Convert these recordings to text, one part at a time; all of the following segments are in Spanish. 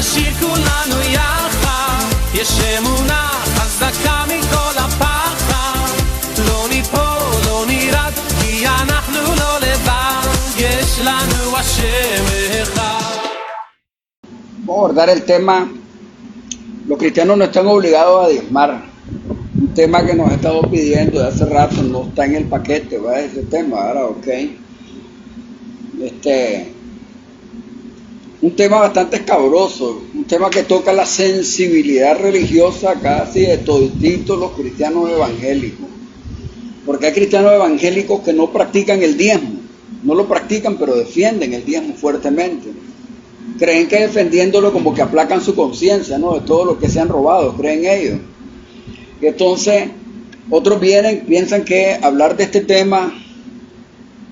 נשיר כולנו יחד, יש אמונה חזקה מכל הפחד, לא ניפול, לא נרד, כי אנחנו לא לבד, יש לנו השם אחד. Vamos a abordar el tema. Los cristianos no están obligados a diezmar. Un tema que nos ha estado pidiendo de hace rato, no está en el paquete, ¿va? Ese tema, ahora, ok. Un tema bastante escabroso, un tema que toca la sensibilidad religiosa casi de todititos los cristianos evangélicos. Porque hay cristianos evangélicos que no practican el diezmo, no lo practican pero defienden el diezmo fuertemente. Creen que defendiéndolo como que aplacan su conciencia, ¿no? De todo lo que se han robado, creen ellos. Y entonces otros vienen, piensan que hablar de este tema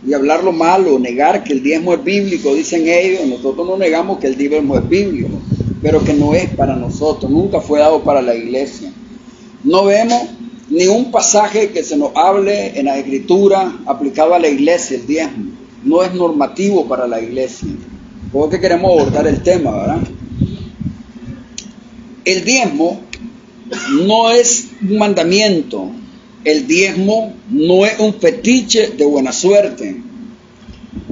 y hablarlo malo, negar que el diezmo es bíblico, dicen ellos. Nosotros no negamos que el diezmo es bíblico, pero que no es para nosotros, nunca fue dado para la iglesia. No vemos ni un pasaje que se nos hable en la escritura aplicado a la iglesia, el diezmo. No es normativo para la iglesia. Porque queremos abordar el tema, ¿verdad? El diezmo no es un mandamiento. El diezmo no es un fetiche de buena suerte.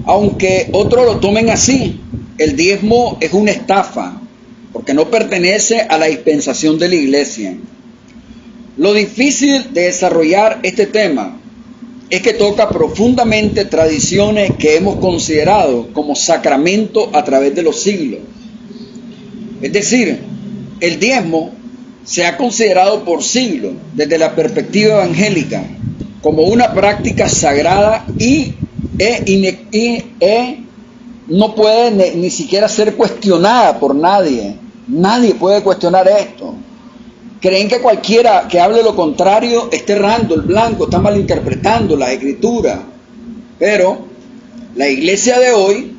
Aunque otros lo tomen así, el diezmo es una estafa, porque no pertenece a la dispensación de la iglesia. Lo difícil de desarrollar este tema es que toca profundamente tradiciones que hemos considerado como sacramento a través de los siglos. Es decir, el diezmo se ha considerado por siglos, desde la perspectiva evangélica, como una práctica sagrada y no puede ni siquiera ser cuestionada por nadie. Nadie puede cuestionar esto. Creen que cualquiera que hable lo contrario está errando el blanco, está malinterpretando las escrituras. Pero la iglesia de hoy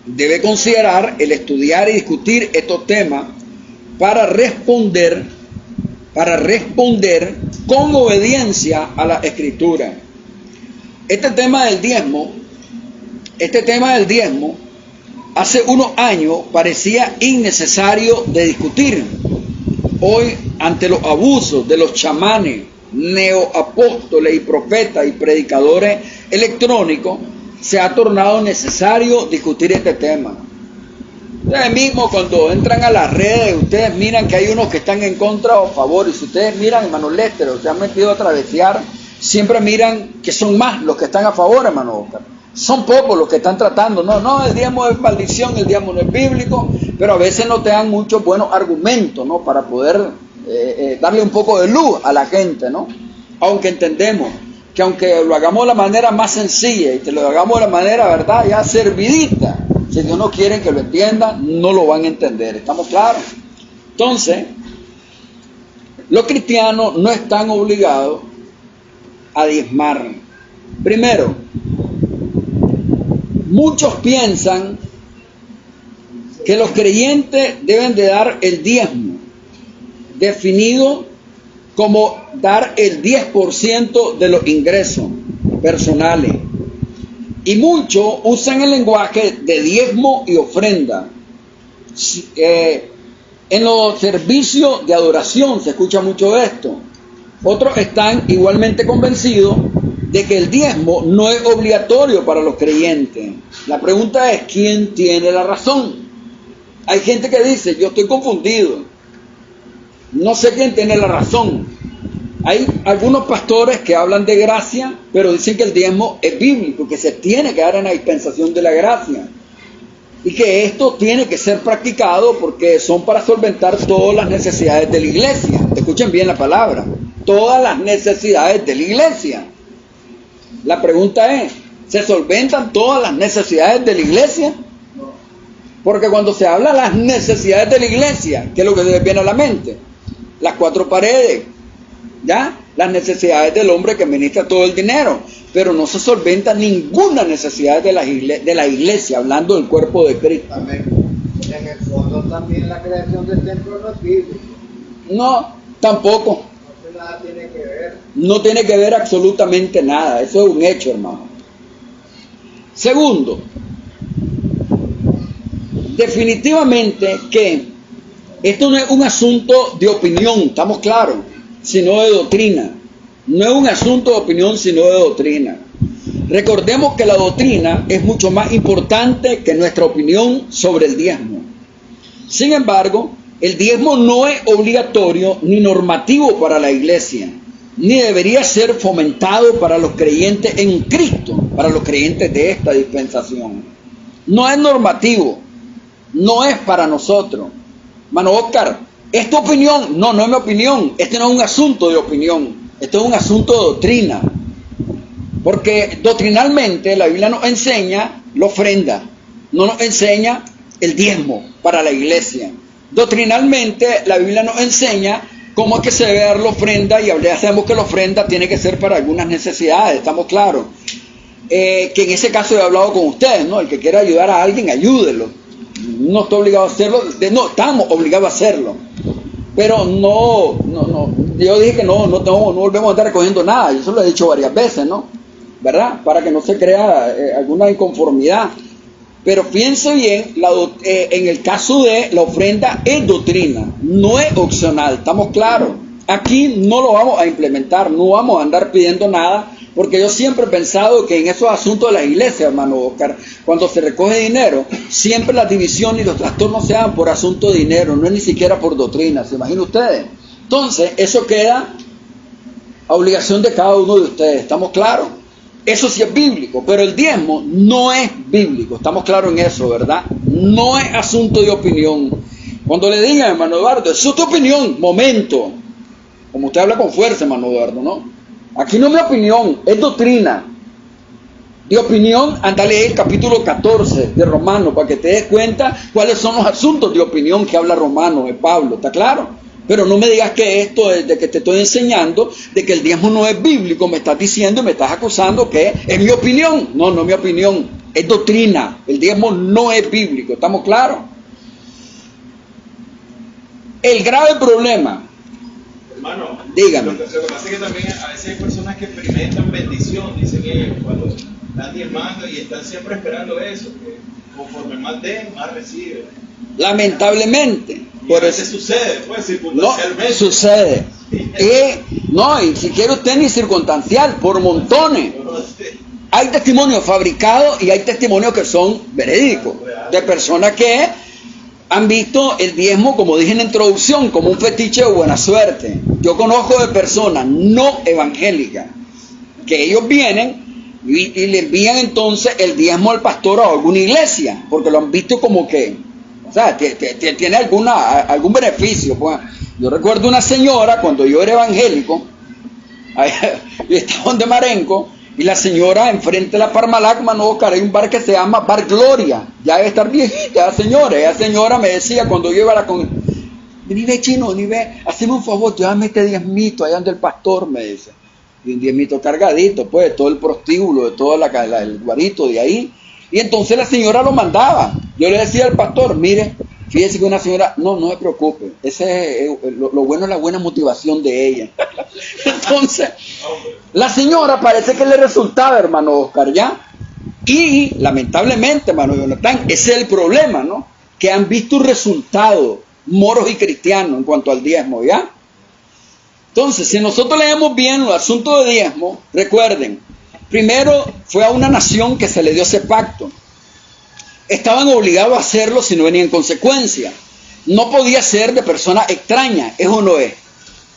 debe considerar el estudiar y discutir estos temas para responder con obediencia a la escritura. Este tema del diezmo, hace unos años parecía innecesario de discutir. Hoy, ante los abusos de los chamanes, neoapóstoles y profetas y predicadores electrónicos, se ha tornado necesario discutir este tema. Ustedes mismos, cuando entran a las redes, ustedes miran que hay unos que están en contra o a favor. Y si ustedes miran, hermano Lester, o se han metido a travesear, siempre miran que son más los que están a favor, hermano Oscar. Son pocos los que están tratando. No, el diezmo es maldición, el diezmo no es bíblico, pero a veces no te dan muchos buenos argumentos, ¿no? Para poder darle un poco de luz a la gente, ¿no? Aunque entendemos que aunque lo hagamos de la manera más sencilla y que lo hagamos de la manera, ¿verdad?, ya servidita, si Dios no quiere que lo entiendan, no lo van a entender. ¿Estamos claros? Entonces, los cristianos no están obligados a diezmar. Primero, muchos piensan que los creyentes deben de dar el diezmo, definido como dar el 10% de los ingresos personales. Y muchos usan el lenguaje de diezmo y ofrenda. En los servicios de adoración se escucha mucho esto. Otros están igualmente convencidos de que el diezmo no es obligatorio para los creyentes. La pregunta es, ¿quién tiene la razón? Hay gente que dice, yo estoy confundido, no sé quién tiene la razón. Hay algunos pastores que hablan de gracia, pero dicen que el diezmo es bíblico, que se tiene que dar en la dispensación de la gracia. Y que esto tiene que ser practicado porque son para solventar todas las necesidades de la iglesia. Escuchen bien la palabra. Todas las necesidades de la iglesia. La pregunta es, ¿se solventan todas las necesidades de la iglesia? Porque cuando se habla de las necesidades de la iglesia, ¿qué es lo que se viene a la mente? Las cuatro paredes, ¿ya? Las necesidades del hombre que administra todo el dinero, pero no se solventa ninguna necesidad de la iglesia, hablando del cuerpo de Cristo. Amén. En el fondo también la creación del templo no es bíblico. No, tampoco. No nada tiene que ver. No tiene que ver absolutamente nada, eso es un hecho, hermano. Segundo, definitivamente que esto no es un asunto de opinión, estamos claros, sino de doctrina. No es un asunto de opinión, sino de doctrina. Recordemos que la doctrina es mucho más importante que nuestra opinión sobre el diezmo. Sin embargo, el diezmo no es obligatorio ni normativo para la iglesia, ni debería ser fomentado para los creyentes en Cristo, para los creyentes de esta dispensación. No es normativo, no es para nosotros. Mano Oscar, ¿es tu opinión? No, no es mi opinión. Este no es un asunto de opinión, esto es un asunto de doctrina. Porque doctrinalmente la Biblia nos enseña la ofrenda, no nos enseña el diezmo para la iglesia. Doctrinalmente la Biblia nos enseña cómo es que se debe dar la ofrenda, y ya sabemos que la ofrenda tiene que ser para algunas necesidades, estamos claros. Que en ese caso he hablado con ustedes, ¿no? El que quiera ayudar a alguien, ayúdelo. No está obligado a hacerlo, no estamos obligados a hacerlo. Pero no, yo dije que no volvemos a estar recogiendo nada, yo eso lo he dicho varias veces, ¿no? ¿Verdad? Para que no se crea alguna inconformidad. Pero fíjense bien, en el caso de la ofrenda es doctrina, no es opcional, estamos claros. Aquí no lo vamos a implementar, no vamos a andar pidiendo nada, porque yo siempre he pensado que en esos asuntos de la iglesia, hermano Oscar, cuando se recoge dinero, siempre las divisiones y los trastornos se dan por asunto de dinero, no es ni siquiera por doctrina, ¿se imaginan ustedes? Entonces, eso queda a obligación de cada uno de ustedes, ¿estamos claros? Eso sí es bíblico, pero el diezmo no es bíblico, estamos claros en eso, ¿verdad? No es asunto de opinión. Cuando le digan, hermano Eduardo, eso es tu opinión, momento. Como usted habla con fuerza, hermano Eduardo, ¿no? Aquí no es mi opinión, es doctrina. De opinión, anda a leer el capítulo 14 de Romanos para que te des cuenta cuáles son los asuntos de opinión que habla Romanos de Pablo, ¿está claro? Pero no me digas que esto es de que te estoy enseñando, de que el diezmo no es bíblico, me estás diciendo y me estás acusando que es mi opinión. No, no es mi opinión, es doctrina. El diezmo no es bíblico, ¿estamos claros? El grave problema, hermano, dígame. Lo que pasa es que también a veces hay personas que experimentan bendición, dicen ellos, cuando están diezmando y están siempre esperando eso, que conforme más den, más reciben. Lamentablemente. Y a veces sucede, pues, circunstancialmente. No, sucede. Y si quiere usted ni circunstancial, por montones. Hay testimonios fabricados y hay testimonios que son verídicos, de personas que han visto el diezmo, como dije en la introducción, como un fetiche de buena suerte. Yo conozco de personas no evangélicas que ellos vienen y le envían entonces el diezmo al pastor o a alguna iglesia, porque lo han visto como que, o sea, tiene algún beneficio. Pues. Yo recuerdo una señora, cuando yo era evangélico, y estaba de Marenco, y la señora enfrente de la Parmalat, mano Oscar, hay un bar que se llama Bar Gloria, ya debe estar viejita, esa señora me decía cuando yo iba a la congregación, ni ve chino, ni ve, hazme un favor, llévame este diezmito allá donde el pastor, me dice, y un diezmito cargadito, pues, todo el prostíbulo, de todo el guarito de ahí. Y entonces la señora lo mandaba. Yo le decía al pastor, mire, fíjese que una señora, no se preocupe, lo bueno es la buena motivación de ella. Entonces, la señora parece que le resultaba, hermano Oscar, ¿ya? Y lamentablemente, hermano Jonathan, ese es el problema, ¿no? Que han visto resultados, moros y cristianos, en cuanto al diezmo, ¿ya? Entonces, si nosotros leemos bien los asuntos de diezmo, recuerden, primero fue a una nación que se le dio ese pacto. Estaban obligados a hacerlo si no venía en consecuencia. No podía ser de personas extrañas, eso no es.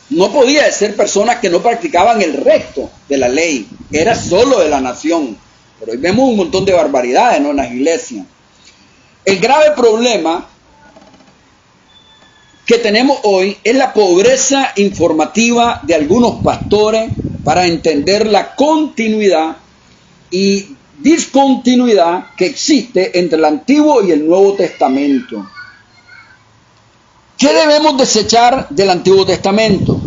No podía ser personas que no practicaban el resto de la ley. Era solo de la nación. Pero hoy vemos un montón de barbaridades, ¿no?, en las iglesias. El grave problema que tenemos hoy es la pobreza informativa de algunos pastores para entender la continuidad y discontinuidad que existe entre el Antiguo y el Nuevo Testamento. ¿Qué debemos desechar del Antiguo Testamento?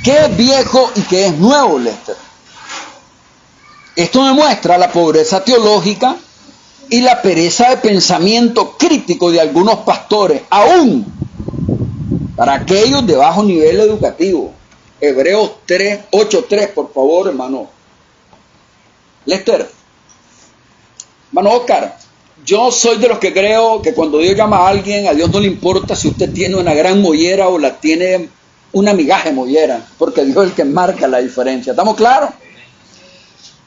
¿Qué es viejo y qué es nuevo, Lester? Esto demuestra la pobreza teológica y la pereza de pensamiento crítico de algunos pastores, aún para aquellos de bajo nivel educativo. Hebreos 8:3, por favor, hermano Lester. Hermano Oscar, yo soy de los que creo que cuando Dios llama a alguien, a Dios no le importa si usted tiene una gran mollera o la tiene una migaja de mollera, porque Dios es el que marca la diferencia. ¿Estamos claros?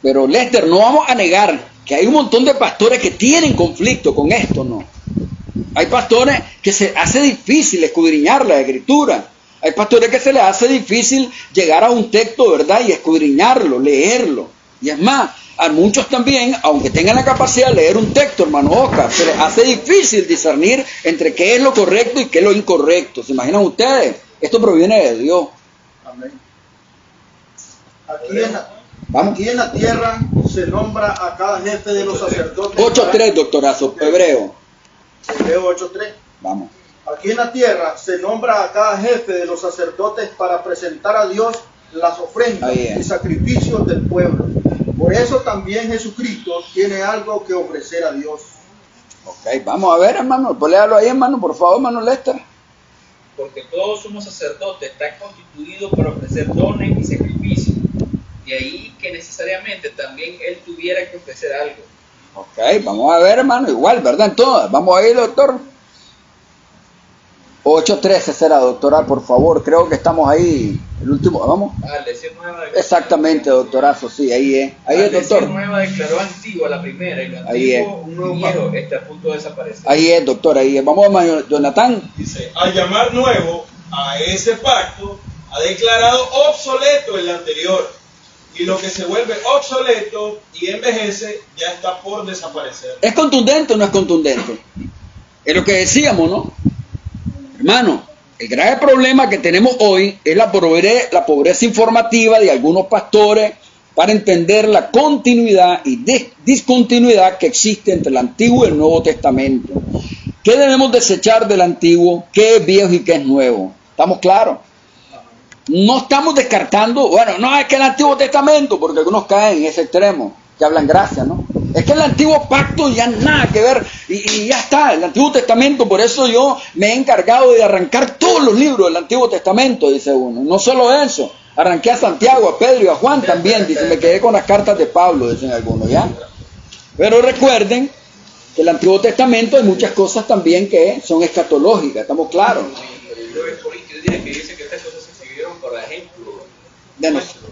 Pero Lester, no vamos a negar que hay un montón de pastores que tienen conflicto con esto, ¿no? Hay pastores que se hace difícil escudriñar la escritura. Hay pastores que se les hace difícil llegar a un texto, ¿verdad? Y escudriñarlo, leerlo. Y es más, a muchos también, aunque tengan la capacidad de leer un texto, hermano Oscar, se les hace difícil discernir entre qué es lo correcto y qué es lo incorrecto. ¿Se imaginan ustedes? Esto proviene de Dios. Amén. Vamos. Aquí en la tierra se nombra a cada jefe de los sacerdotes. 8.3, doctorazo, hebreo. Hebreo 8.3. Vamos. Aquí en la tierra se nombra a cada jefe de los sacerdotes para presentar a Dios las ofrendas y sacrificios del pueblo. Por eso también Jesucristo tiene algo que ofrecer a Dios. Ok, vamos a ver, hermano. Pues léalo ahí, hermano, por favor, hermano Lester. Porque todos somos sacerdotes, están constituidos para ofrecer dones y sacrificios. De ahí que necesariamente también él tuviera que ofrecer algo. Ok, vamos a ver, hermano, igual, ¿verdad? En todas. Vamos a ir, doctor. 8.13 será, doctora, por favor. Creo que estamos ahí. El último, vamos. Lección nueva. Exactamente, doctorazo, sí, ahí es. Ahí es, doctor. La nueva declaró antigua la primera y lo Ahí antiguo, un viejo, está a punto de desaparecer. Ahí es, doctor, ahí es. Vamos a Jonathan. Dice, al llamar nuevo a ese pacto, ha declarado obsoleto el anterior. Y lo que se vuelve obsoleto y envejece ya está por desaparecer. ¿Es contundente o no es contundente? Es lo que decíamos, ¿no? Hermano, el grave problema que tenemos hoy es la pobreza informativa de algunos pastores para entender la continuidad y discontinuidad que existe entre el Antiguo y el Nuevo Testamento. ¿Qué debemos desechar del Antiguo? ¿Qué es viejo y qué es nuevo? ¿Estamos claros? No estamos descartando, bueno, no es que el Antiguo Testamento, porque algunos caen en ese extremo, que hablan gracia, ¿no? Es que el Antiguo Pacto ya nada que ver, y ya está, el Antiguo Testamento, por eso yo me he encargado de arrancar todos los libros del Antiguo Testamento, dice uno. No solo eso, arranqué a Santiago, a Pedro y a Juan también, dice, me quedé con las cartas de Pablo, dicen algunos, ¿ya? Pero recuerden que el Antiguo Testamento hay muchas cosas también que son escatológicas, ¿estamos claros? Yo diría que dice que estas cosas se escribieron por ejemplo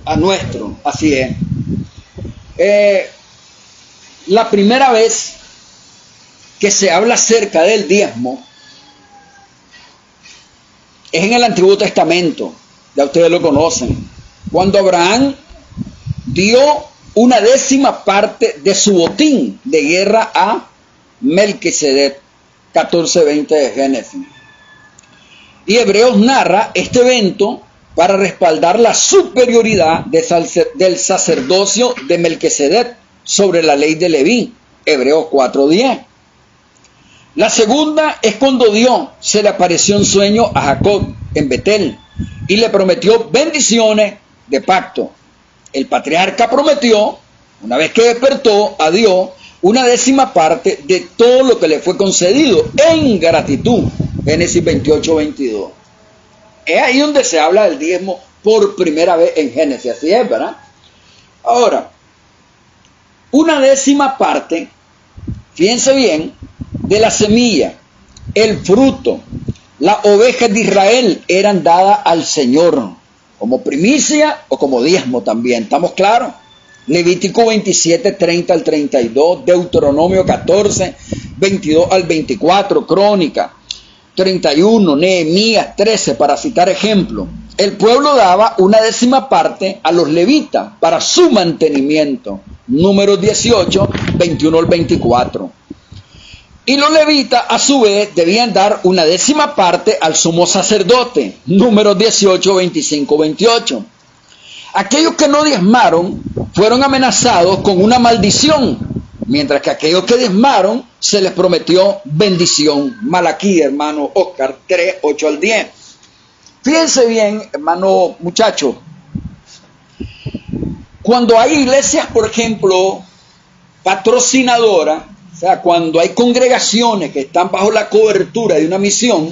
a nuestro, así es. La primera vez que se habla acerca del diezmo es en el Antiguo Testamento, ya ustedes lo conocen, cuando Abraham dio una 10ª parte de su botín de guerra a Melquisedec, 14:20 de Génesis. Y Hebreos narra este evento para respaldar la superioridad del sacerdocio de Melquisedec sobre la ley de Leví, Hebreos 4:10. La segunda es cuando Dios se le apareció en sueño a Jacob en Betel y le prometió bendiciones de pacto. El patriarca prometió, una vez que despertó a Dios, una 10ª parte de todo lo que le fue concedido en gratitud. Génesis 28:22. Es ahí donde se habla del diezmo por primera vez en Génesis, así es, ¿verdad? Ahora, una 10ª parte, fíjense bien, de la semilla, el fruto, las ovejas de Israel eran dadas al Señor, como primicia o como diezmo también, ¿estamos claros? Levítico 27:30 al 32, Deuteronomio 14, 22 al 24, Crónica 31, Nehemías 13, para citar ejemplos. El pueblo daba una 10ª parte a los levitas para su mantenimiento. Números 18, 21 al 24. Y los levitas, a su vez, debían dar una 10ª parte al sumo sacerdote. Números 18, 25, 28. Aquellos que no diezmaron fueron amenazados con una maldición, mientras que aquellos que diezmaron se les prometió bendición. Malaquí, hermano Oscar, 3, 8 al 10. Fíjense bien, hermano muchacho, cuando hay iglesias, por ejemplo, patrocinadoras, o sea, cuando hay congregaciones que están bajo la cobertura de una misión,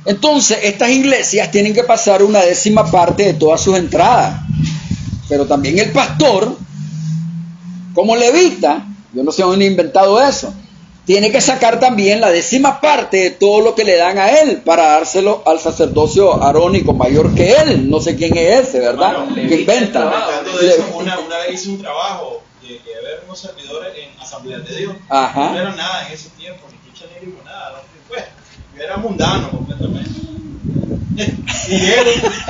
entonces estas iglesias tienen que pasar una 10ª parte de todas sus entradas. Pero también el pastor, como levita, Yo no sé dónde he inventado eso. Tiene que sacar también la 10ª parte de todo lo que le dan a él para dárselo al sacerdocio arónico mayor que él. No sé quién es ese, ¿verdad? Bueno, que inventa. Hablando de eso, una vez hice un trabajo de ver unos servidores en Asamblea de Dios. Ajá. No era nada en ese tiempo, ni chucha ni limonada. ¿No? Pues, yo era mundano completamente.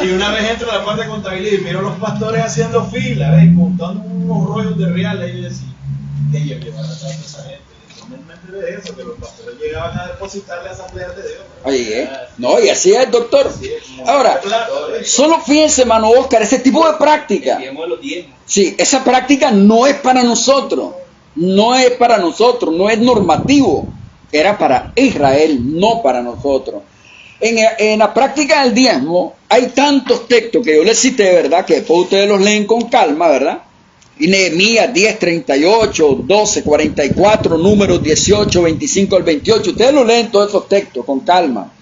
Y una vez entro a la parte de contabilidad y miro a los pastores haciendo fila, contando unos rollos de reales, y yo decía, ellos llevan a tanta esa gente. Me enteré de eso, que los pastores llegaban a depositarle a Asamblea de Dios. Oye, no, y así es, doctor. Sí, Ahora, solo fíjense, hermano Oscar, ese tipo de práctica. Sí, esa práctica no es para nosotros. No es para nosotros, no es normativo. Era para Israel, no para nosotros. En la práctica del diezmo hay tantos textos que yo les cité, ¿verdad? Que después ustedes los leen con calma, ¿verdad? Y Nehemías 10:38, 12:44, Números 18, 25 al 28. Ustedes lo leen todos esos textos con calma.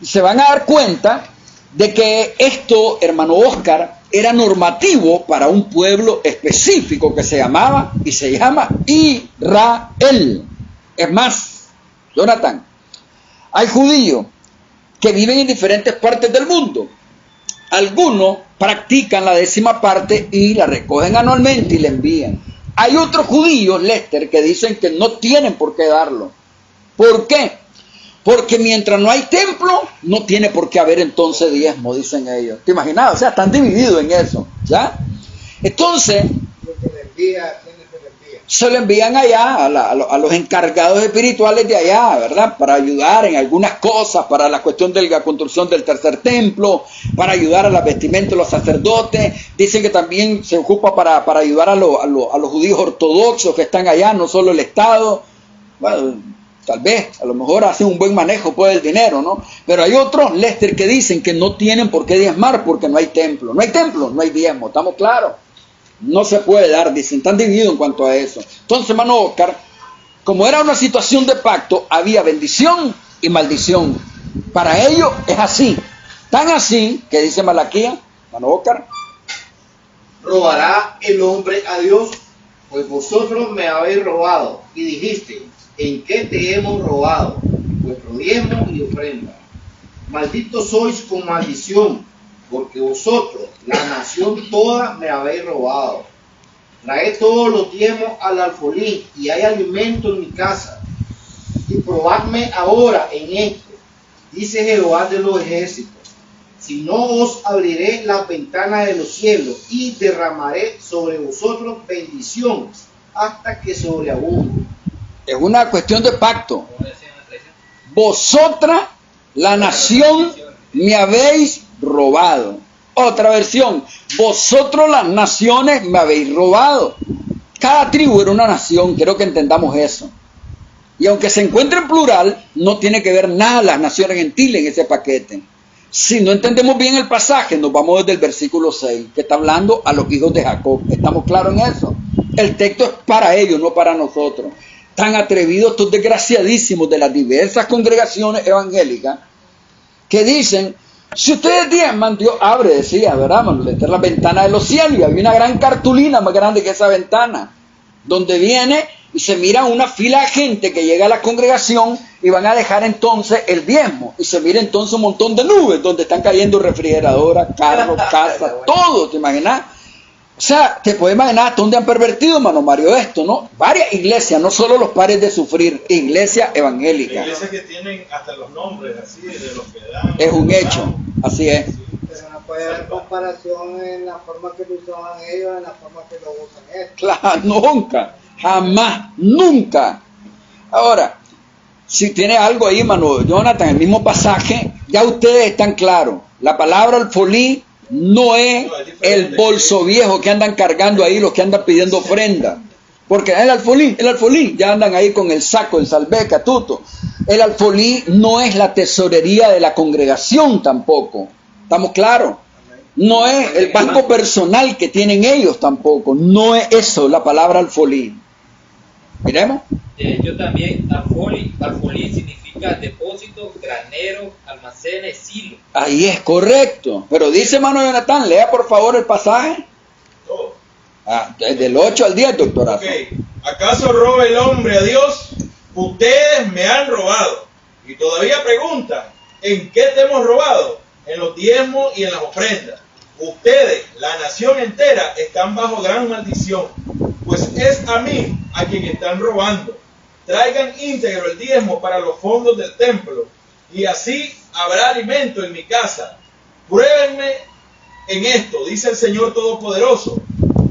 Y se van a dar cuenta de que esto, hermano Oscar, era normativo para un pueblo específico que se llamaba y se llama Israel. Es más, Jonathan, hay judíos que viven en diferentes partes del mundo. Algunos practican la 10ª parte y la recogen anualmente y la envían. Hay otros judíos, Lester, que dicen que no tienen por qué darlo. ¿Por qué? Porque mientras no hay templo, no tiene por qué haber entonces diezmo, dicen ellos. ¿Te imaginas? O sea, están divididos en eso, ¿ya? Entonces, se lo envían allá a los encargados espirituales de allá, ¿verdad? Para ayudar en algunas cosas, para la cuestión de la construcción del tercer templo, para ayudar a la vestimenta de los sacerdotes. Dicen que también se ocupa para ayudar a los judíos ortodoxos que están allá, no solo el Estado. Bueno, tal vez, a lo mejor hacen un buen manejo pues, del dinero, ¿no? Pero hay otros, Lester, que dicen que no tienen por qué diezmar porque no hay templo. No hay templo, no hay diezmo, ¿estamos claros? No se puede dar, dicen, están divididos en cuanto a eso. Entonces, hermano Oscar, como era una situación de pacto, había bendición y maldición. Para ellos es así. Tan así que dice Malaquías, hermano Oscar. ¿Robará el hombre a Dios? Pues vosotros me habéis robado. Y dijiste, ¿en qué te hemos robado? Vuestro diezmo y ofrenda. Malditos sois con maldición, porque vosotros, la nación toda, me habéis robado. Traed todos los diezmos al alfolí, y hay alimento en mi casa. Y probadme ahora en esto, dice Jehová de los ejércitos. Si no, os abriré las ventanas de los cielos, y derramaré sobre vosotros bendición, hasta que sobreabunde. Es una cuestión de pacto. Vosotras, la nación, me habéis robado. Otra versión, vosotros las naciones me habéis robado. Cada tribu era una nación, quiero que entendamos eso. Y aunque se encuentre en plural, no tiene que ver nada las naciones gentiles en ese paquete. Si no entendemos bien el pasaje, nos vamos desde el versículo 6, que está hablando a los hijos de Jacob. ¿Estamos claros en eso? El texto es para ellos, no para nosotros. Tan atrevidos estos desgraciadísimos de las diversas congregaciones evangélicas que dicen, si ustedes diezman, Dios abre, decía, ¿verdad? Esta es la ventana de los cielos, y había una gran cartulina más grande que esa ventana, donde viene y se mira una fila de gente que llega a la congregación y van a dejar entonces el diezmo, y se mira entonces un montón de nubes donde están cayendo refrigeradoras, carros, casas, todo, ¿te imaginas? O sea, te puedes imaginar hasta dónde han pervertido, hermano Mario, esto, ¿no? Varias iglesias, no solo los pares de sufrir, iglesias evangélicas. Iglesias que tienen hasta los nombres así de los que dan. Es un hecho, así es. Pero no puede haber comparación en la forma que lo usaban ellos, en la forma que lo usan estos. Claro, nunca, jamás, nunca. Ahora, si tiene algo ahí, hermano Jonathan, el mismo pasaje, ya ustedes están claros. La palabra alfolí no es el bolso viejo que andan cargando ahí los que andan pidiendo ofrenda. Porque el alfolí, ya andan ahí con el saco, el salveca, tuto. El alfolí no es la tesorería de la congregación tampoco. ¿Estamos claros? No es el banco personal que tienen ellos tampoco. No es eso la palabra alfolí. Miremos. De hecho también alfolí significa depósito, granero, almacenes, silo. Ahí es correcto. Pero dice hermano Jonathan, lea por favor el pasaje. Todo. Del 8 al 10, doctorazo. Ok, ¿acaso roba el hombre a Dios? Ustedes me han robado. Y todavía preguntan, ¿en qué te hemos robado? En los diezmos y en las ofrendas. Ustedes, la nación entera, están bajo gran maldición, pues es a mí a quien están robando. Traigan íntegro el diezmo para los fondos del templo, y así habrá alimento en mi casa. Pruébenme en esto, dice el Señor Todopoderoso,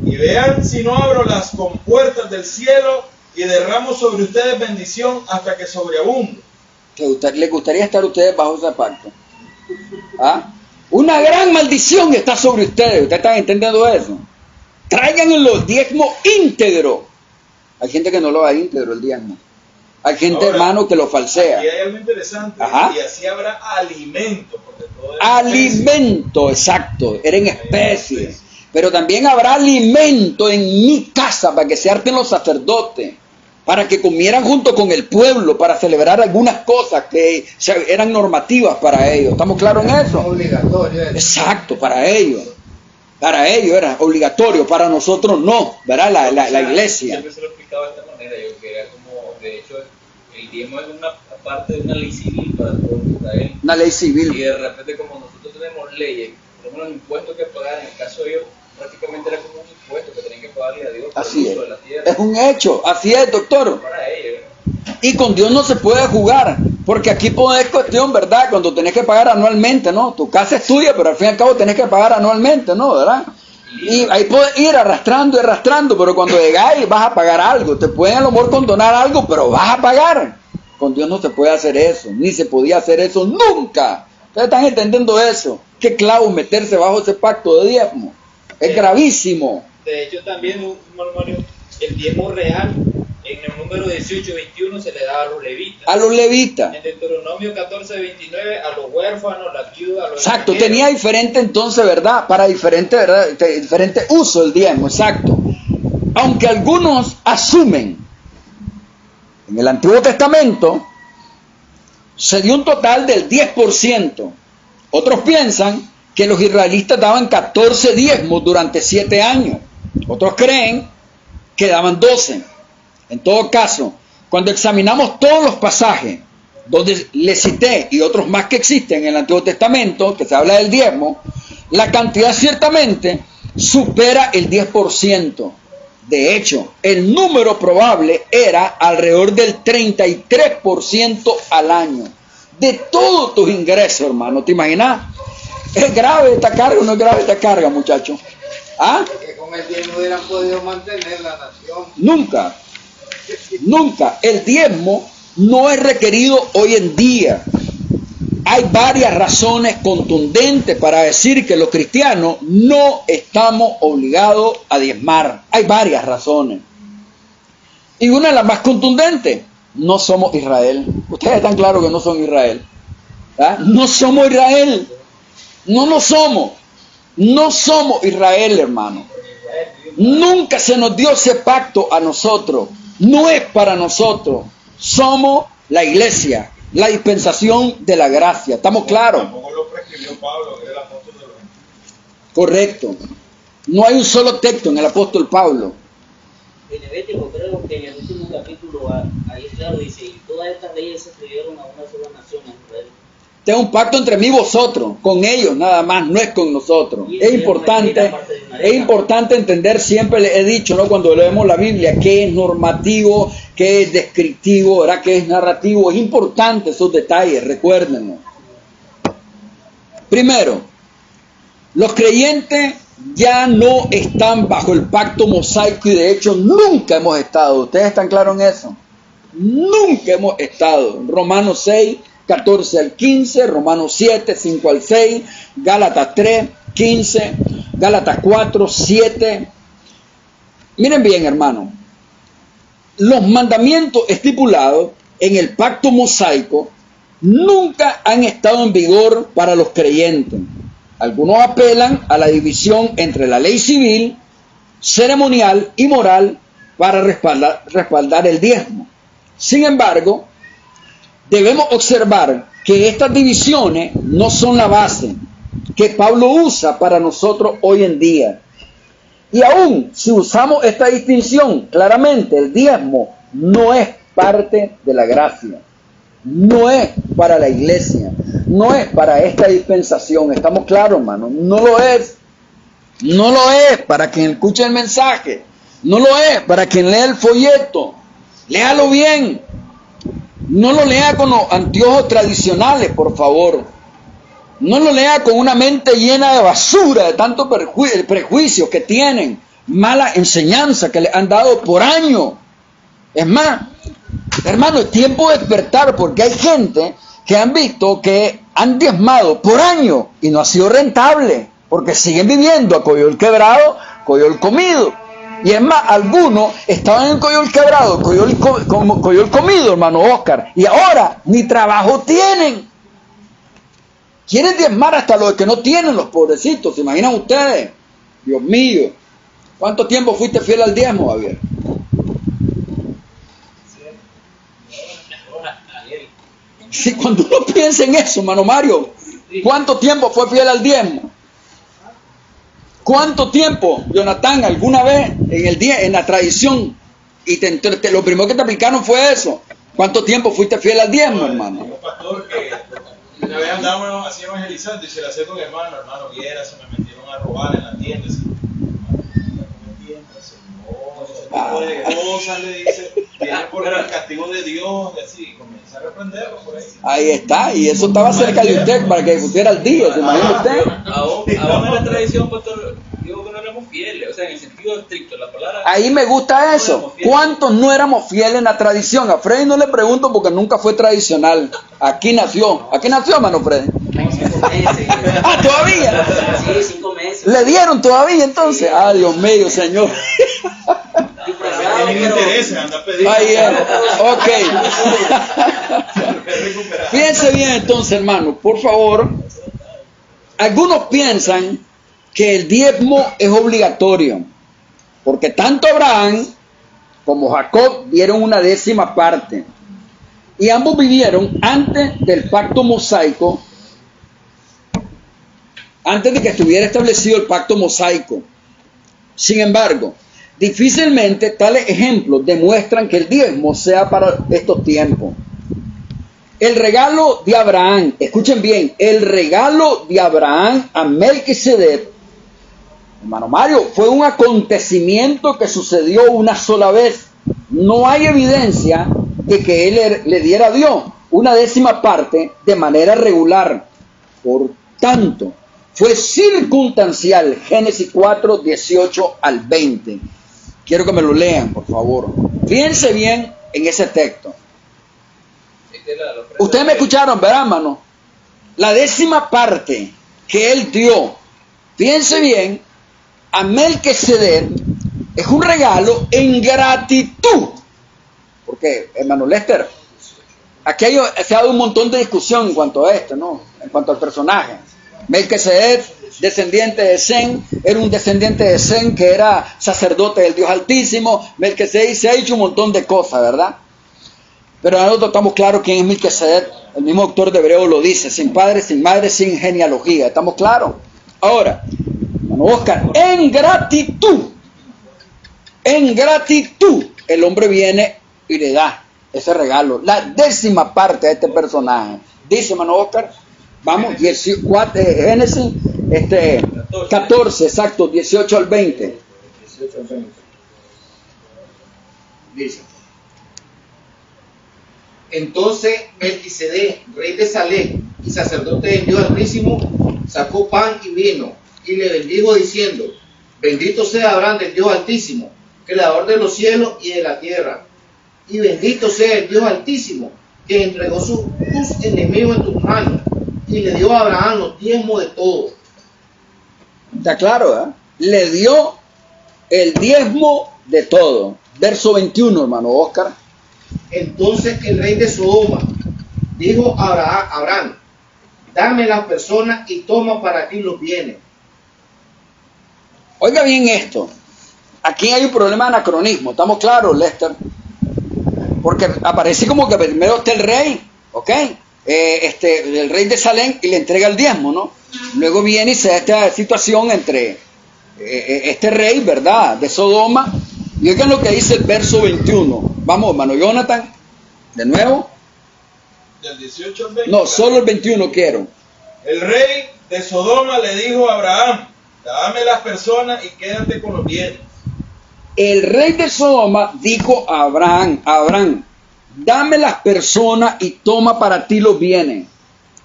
y vean si no abro las compuertas del cielo y derramo sobre ustedes bendición hasta que sobreabunde. ¿Les gustaría estar ustedes bajo ese pacto? ¿Ah? Una gran maldición está sobre ustedes. ¿Ustedes están entendiendo eso? Traigan los diezmos íntegro. Hay gente que no lo da íntegro el diezmo. Hay gente, ahora, hermano, que lo falsea. Aquí hay algo interesante. Ajá. Y así habrá alimento. Porque todo es Alimento, exacto. Era en especie. Pero también habrá alimento en mi casa para que se harten los sacerdotes, para que comieran junto con el pueblo, para celebrar algunas cosas que eran normativas para ellos. ¿Estamos claros en eso? Obligatorio. Exacto, para ellos. Para ellos era obligatorio, para nosotros no, ¿verdad? La iglesia. Siempre se lo explicaba de esta manera, yo que era como, de hecho, el diezmo es una parte de una ley civil para todo Israel. Una ley civil. Y de repente, como nosotros tenemos leyes, tenemos un impuesto que pagar, en el caso de ellos, prácticamente era como un impuesto que tenían que pagarle a Dios por Así el uso es. de la tierra. Es un hecho, así es, doctor. Para ellos. Y con Dios no se puede jugar, porque aquí es cuestión, ¿verdad? Cuando tenés que pagar anualmente, ¿no? Tu casa es tuya, pero al fin y al cabo tenés que pagar anualmente, ¿no? ¿Verdad? Y ahí puedes ir arrastrando y arrastrando, pero cuando llegáis vas a pagar algo. Te pueden a lo mejor condonar algo, pero vas a pagar. Con Dios no se puede hacer eso, ni se podía hacer eso nunca. ¿Ustedes están entendiendo eso? Qué clavo meterse bajo ese pacto de diezmo. Es gravísimo. De hecho, también, Mario, el diezmo real, en el número 18-21 se le daba a los levitas. A los levitas. En Deuteronomio 14-29 a los huérfanos, las viudas, a los Exacto, extranjeros. tenía diferente entonces, ¿verdad? Para diferente, ¿verdad? Diferente uso el diezmo, exacto. Aunque algunos asumen, en el Antiguo Testamento, se dio un total del 10%. Otros piensan que los israelitas daban 14 diezmos durante 7 años. Otros creen que daban 12. En todo caso, cuando examinamos todos los pasajes donde les cité y otros más que existen en el Antiguo Testamento, que se habla del diezmo, la cantidad ciertamente supera el 10%. De hecho, el número probable era alrededor del 33% al año. De todos tus ingresos, hermano, ¿te imaginas? ¿Es grave esta carga o no es grave esta carga, muchachos? ¿Ah? Que con el diezmo hubieran podido mantener la nación. Nunca. Nunca. El diezmo no es requerido hoy en día. Hay varias razones contundentes para decir que los cristianos no estamos obligados a diezmar. Hay varias razones. Y una de las más contundentes, no somos Israel. Ustedes están claros que no son Israel. ¿Ah? No somos Israel. No lo somos. No somos Israel, hermano. Nunca se nos dio ese pacto a nosotros. No es para nosotros. Somos la iglesia, la dispensación de la gracia. ¿Estamos claros? Tampoco lo prescribió Pablo, que era el apóstol de los gentiles. Correcto. No hay un solo texto en el apóstol Pablo. En Levítico creo que en el último capítulo ahí claro dice, y todas estas leyes se escribieron a una sola nación, a Israel. Este es un pacto entre mí y vosotros, con ellos nada más, no es con nosotros. Es importante entender, siempre les he dicho, ¿no? Cuando leemos la Biblia, qué es normativo, qué es descriptivo, ¿verdad? Qué es narrativo. Es importante esos detalles, recuérdenlo. Primero, los creyentes ya no están bajo el pacto mosaico y de hecho nunca hemos estado. ¿Ustedes están claros en eso? Nunca hemos estado. Romanos 6, 14 al 15, Romanos 7, 5 al 6, Gálatas 3, 15, Gálatas 4, 7. Miren bien, hermano. Los mandamientos estipulados en el pacto mosaico nunca han estado en vigor para los creyentes. Algunos apelan a la división entre la ley civil, ceremonial y moral para respaldar el diezmo. Sin embargo, debemos observar que estas divisiones no son la base que Pablo usa para nosotros hoy en día. Y aún si usamos esta distinción, claramente el diezmo no es parte de la gracia, no es para la iglesia, no es para esta dispensación. ¿Estamos claros, hermano? No lo es. No lo es para quien escuche el mensaje, no lo es para quien lea el folleto. Léalo bien. No lo lea con los anteojos tradicionales, por favor. No lo lea con una mente llena de basura, de tantos prejuicios que tienen, mala enseñanza que le han dado por años. Es más, hermano, es tiempo de despertar, porque hay gente que han visto que han diezmado por años y no ha sido rentable, porque siguen viviendo a coyol quebrado, coyol comido. Y es más, algunos estaban en coyol quebrado, coyol comido, hermano Oscar, y ahora ni trabajo tienen. Quieren diezmar hasta los que no tienen, los pobrecitos. ¿Se imaginan ustedes? Dios mío. ¿Cuánto tiempo fuiste fiel al diezmo, Javier? Sí, cuando uno piensa en eso, hermano Mario, ¿cuánto tiempo fue fiel al diezmo? ¿Cuánto tiempo, Jonathan, alguna vez en la tradición, y lo primero que te aplicaron fue eso? ¿Cuánto tiempo fuiste fiel al diezmo, hermano? Un pastor que una vez andábamos así evangelizando y se le acercó a mi hermano, viera, se me metieron a robar en la tienda. Así, no, ese tipo de cosas, le dice, viene por el castigo de Dios, y así, comienza a reprenderlo por ahí. Ahí está, y eso estaba cerca de usted para que pusiera al día, ¿se imagina usted? Aún en la tradición, pastor, digo que no éramos fieles, o sea, en el sentido estricto, la palabra... Ahí me gusta eso. ¿Cuántos no éramos fieles en la tradición? A Freddy no le pregunto porque nunca fue tradicional. Aquí nació, hermano Freddy. 5 meses. Ah, ¿todavía? Sí, 5 meses. ¿Le dieron todavía entonces? Sí. Ah, Dios mío, Señor. Tienen intereses, anda pidiendo. Ahí es. Ok. Fíjense bien entonces, hermano, por favor. Algunos piensan que el diezmo es obligatorio, porque tanto Abraham como Jacob dieron una 10ª parte, y ambos vivieron antes del pacto mosaico, antes de que estuviera establecido el pacto mosaico. Sin embargo, difícilmente tales ejemplos demuestran que el diezmo sea para estos tiempos. El regalo de Abraham, escuchen bien, el regalo de Abraham a Melquisedec, hermano Mario, fue un acontecimiento que sucedió una sola vez. No hay evidencia de que él le diera a Dios una 10ª parte de manera regular. Por tanto, fue circunstancial. Génesis 4, 18 al 20. Quiero que me lo lean, por favor. Fíjense bien en ese texto. Ustedes me escucharon, ¿verdad, hermano? La 10ª parte que él dio, fíjense bien, a Melquisedec es un regalo en gratitud. Porque, hermano Lester, aquí se ha dado un montón de discusión en cuanto a esto, ¿no? En cuanto al personaje. Melquisedec, descendiente de Sem, era un descendiente de Sem que era sacerdote del Dios Altísimo. Melquisedec se ha dicho un montón de cosas, ¿verdad? Pero nosotros estamos claros quién es Melquisedec. El mismo autor de Hebreo lo dice: sin padre, sin madre, sin genealogía. ¿Estamos claros? Ahora, hermano Oscar, en gratitud, el hombre viene y le da ese regalo, la 10ª parte de este personaje. Dice, hermano Oscar, vamos, Génesis 14, exacto, 18 al 20. 18 al 20. Dice: entonces Melquisedec, rey de Salem y sacerdote del Dios Altísimo, sacó pan y vino y le bendijo diciendo: bendito sea Abraham del Dios Altísimo, creador de los cielos y de la tierra, y bendito sea el Dios Altísimo, que entregó tus enemigos en tus manos, y le dio a Abraham los diezmos de todo. Está claro, ¿eh? Le dio el diezmo de todo. Verso 21, hermano Oscar. Entonces el rey de Sodoma dijo a Abraham: dame las personas y toma para ti los bienes. Oiga bien esto. Aquí hay un problema de anacronismo. ¿Estamos claros, Lester? Porque aparece como que primero está el rey, ¿ok? El rey de Salem, y le entrega el diezmo, ¿no? Luego viene y se da esta situación entre este rey, ¿verdad?, de Sodoma. Y oigan lo que dice el verso 21. Vamos, hermano Jonathan, de nuevo. Del 18 al 20. No, solo el 21 quiero. El rey de Sodoma le dijo a Abraham: dame las personas y quédate con los bienes. El rey de Sodoma dijo a Abraham, dame las personas y toma para ti los bienes.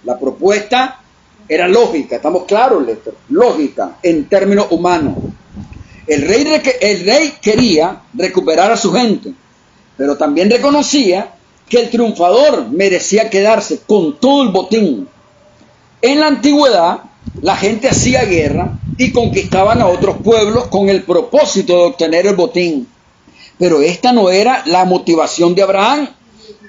La propuesta era lógica, estamos claros, Lester, lógica en términos humanos. El rey quería recuperar a su gente, pero también reconocía que el triunfador merecía quedarse con todo el botín. En la antigüedad, la gente hacía guerra y conquistaban a otros pueblos con el propósito de obtener el botín. Pero esta no era la motivación de Abraham.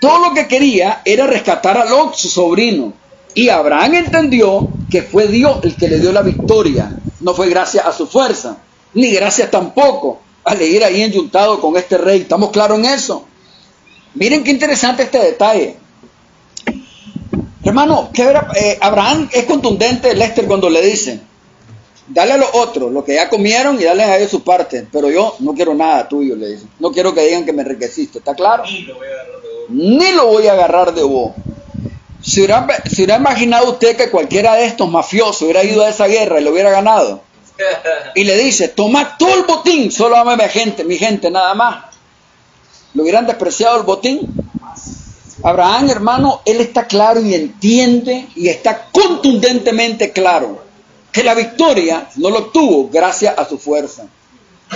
Todo lo que quería era rescatar a Lot, su sobrino. Y Abraham entendió que fue Dios el que le dio la victoria. No fue gracias a su fuerza, ni gracias tampoco al ir ahí enyuntado con este rey. ¿Estamos claros en eso? Miren qué interesante este detalle. Hermano, Abraham es contundente, Lester, cuando le dice, dale a los otros lo que ya comieron y dale a ellos su parte, pero yo no quiero nada tuyo, le dice. No quiero que digan que me enriqueciste, ¿está claro? Ni lo voy a agarrar de vos. ¿Se hubiera imaginado usted que cualquiera de estos mafiosos hubiera ido a esa guerra y lo hubiera ganado? Y le dice, toma todo el botín, solo dame mi gente, nada más. ¿Lo hubieran despreciado el botín? Abraham, hermano, él está claro y entiende y está contundentemente claro que la victoria no lo obtuvo gracias a su fuerza.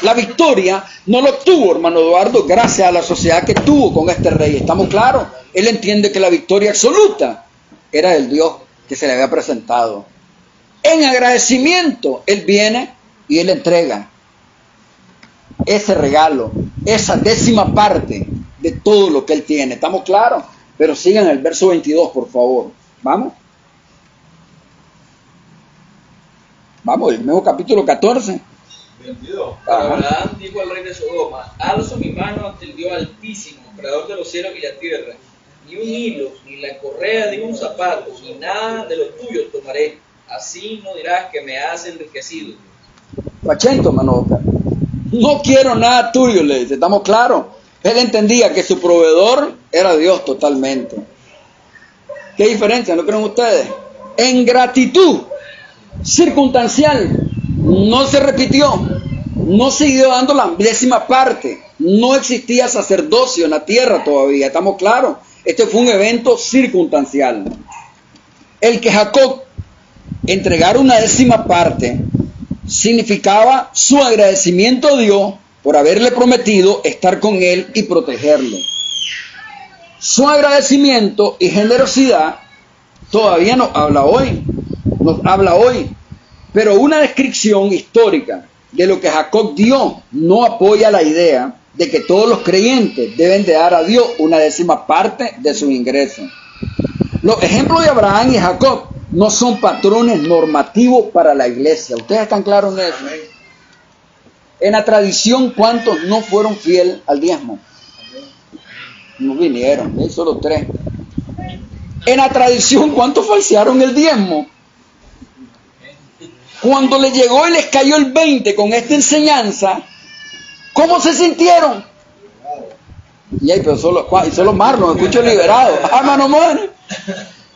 La victoria no lo obtuvo, hermano Eduardo, gracias a la sociedad que tuvo con este rey. ¿Estamos claros? Él entiende que la victoria absoluta era el Dios que se le había presentado. En agradecimiento, él viene y él entrega ese regalo, esa 10ª parte de todo lo que él tiene. ¿Estamos claros? Pero sigan el verso 22, por favor. ¿Vamos? Vamos, el mismo capítulo 14. 22. Abraham dijo al rey de Sodoma: alzo mi mano ante el Dios Altísimo, creador de los cielos y la tierra. Ni un hilo, ni la correa de un zapato, ni nada de los tuyos tomaré. Así no dirás que me has enriquecido. Pachento, hermano Oscar. No quiero nada tuyo, le dice. ¿Estamos claros? Él entendía que su proveedor era Dios totalmente. ¿Qué diferencia? ¿No creen ustedes? En gratitud circunstancial no se repitió, no siguió dando la 10ª parte, no existía sacerdocio en la tierra todavía. ¿Estamos claros? Este fue un evento circunstancial. El que Jacob entregara una 10ª parte significaba su agradecimiento a Dios por haberle prometido estar con él y protegerlo. Su agradecimiento y generosidad todavía nos habla hoy, pero una descripción histórica de lo que Jacob dio no apoya la idea de que todos los creyentes deben de dar a Dios una 10ª parte de sus ingresos. Los ejemplos de Abraham y Jacob no son patrones normativos para la iglesia. ¿Ustedes están claros en eso? En la tradición, ¿cuántos no fueron fieles al diezmo? No vinieron, solo 3. En la tradición, ¿cuántos falsearon el diezmo? Cuando les llegó y les cayó el 20 con esta enseñanza, ¿cómo se sintieron? Y ahí, pero solo Marlon, escucho liberado. Hermano Moane,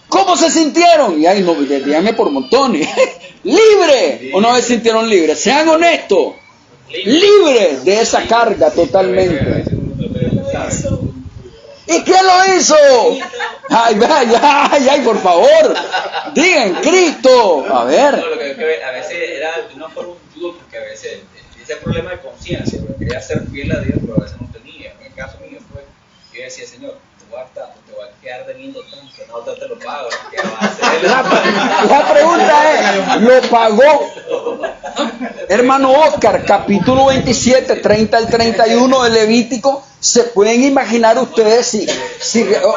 ¿cómo se sintieron? Y ahí, no, díganme por montones. ¡Libre! ¿O no se sintieron libres? Sean honestos. Libres de esa carga totalmente. ¿Y quién lo hizo? Ay, por favor. Digan, Cristo. A ver. No, a veces era de una forma un judo, porque a veces ese problema de conciencia, porque quería ser fiel a Dios, pero a veces no tenía. En el caso mío fue, yo decía, Señor, te voy a dar tanto, te voy a quedar debiendo tanto, no te lo pago. ¿Qué vas a hacer? La pregunta es, ¿lo pagó? Hermano Oscar, capítulo 27, 30 al 31 de Levítico. ¿Se pueden imaginar ustedes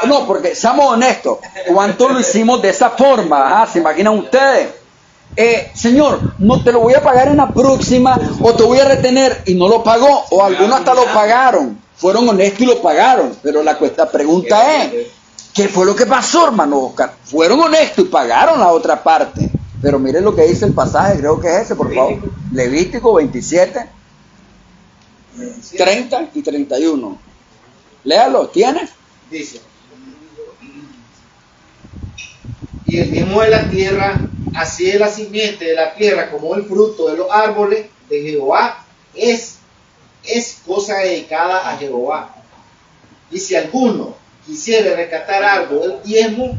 no, porque seamos honestos, cuánto lo hicimos de esa forma? ¿Se imaginan ustedes? Señor, no te lo voy a pagar en la próxima, o te voy a retener, y no lo pagó, o algunos hasta lo pagaron, fueron honestos y lo pagaron, pero la pregunta es, ¿qué fue lo que pasó, hermano Oscar? Fueron honestos y pagaron la otra parte, pero miren lo que dice el pasaje, creo que es ese, por favor. Levítico 27, 30 y 31. Léalo, ¿tienes? Dice: y el diezmo de la tierra, así es la simiente de la tierra como el fruto de los árboles de Jehová, es cosa dedicada a Jehová. Y si alguno quisiere rescatar algo del diezmo,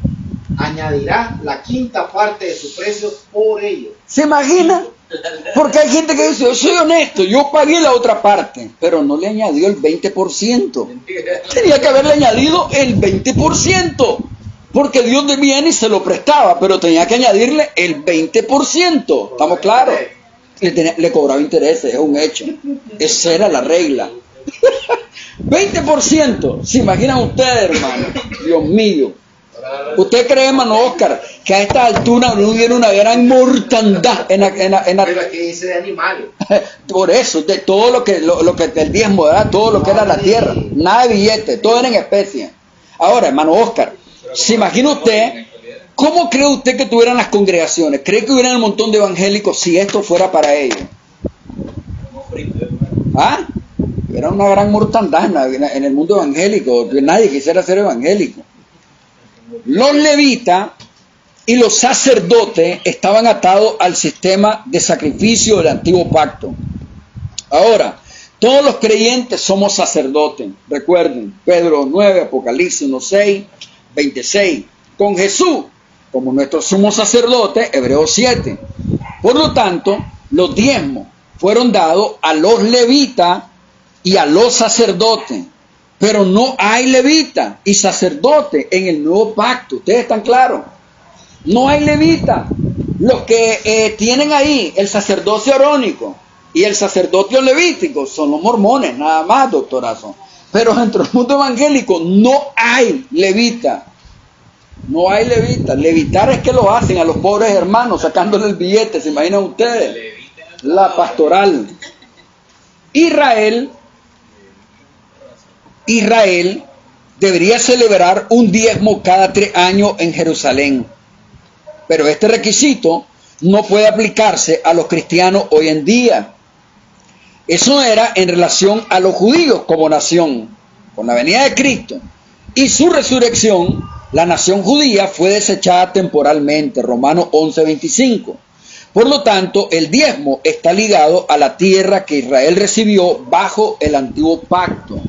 añadirá la quinta parte de su precio por ello. ¿Se imagina? Porque hay gente que dice, yo soy honesto, yo pagué la otra parte, pero no le añadió el 20%. Tenía que haberle añadido el 20%, porque Dios de bien y se lo prestaba, pero tenía que añadirle el 20%. ¿Estamos claros? Le cobraba intereses, es un hecho. Esa era la regla. 20%. ¿Se imaginan ustedes, hermano? Dios mío. ¿Usted cree, hermano Oscar, que a esta altura no hubiera una gran mortandad en la Pero aquí dice de animales. Por eso, de todo lo que el diezmo, ¿verdad? Todo lo que era la tierra, nada de billetes, todo era en especie. Ahora, hermano Oscar, ¿se imagina usted cómo cree usted que tuvieran las congregaciones? ¿Cree que hubieran un montón de evangélicos si esto fuera para ellos? ¿Ah? Era una gran mortandad en el mundo evangélico, que nadie quisiera ser evangélico. Los levitas y los sacerdotes estaban atados al sistema de sacrificio del antiguo pacto. Ahora, todos los creyentes somos sacerdotes. Recuerden, Pedro 9, Apocalipsis 1:6, 26. Con Jesús como nuestro sumo sacerdote, Hebreos 7. Por lo tanto, los diezmos fueron dados a los levitas y a los sacerdotes. Pero no hay levita y sacerdote en el nuevo pacto. ¿Ustedes están claros? No hay levita. Los que tienen ahí el sacerdocio arónico y el sacerdocio levítico son los mormones, nada más, doctorazo. Pero dentro del mundo evangélico no hay levita. No hay levita. Levitar es que lo hacen a los pobres hermanos, sacándole el billete, ¿se imaginan ustedes? La pastoral. Israel debería celebrar un diezmo cada 3 años en Jerusalén. Pero este requisito no puede aplicarse a los cristianos hoy en día. Eso era en relación a los judíos como nación. Con la venida de Cristo y su resurrección, la nación judía fue desechada temporalmente. Romanos 11:25. Por lo tanto, el diezmo está ligado a la tierra que Israel recibió bajo el antiguo pacto.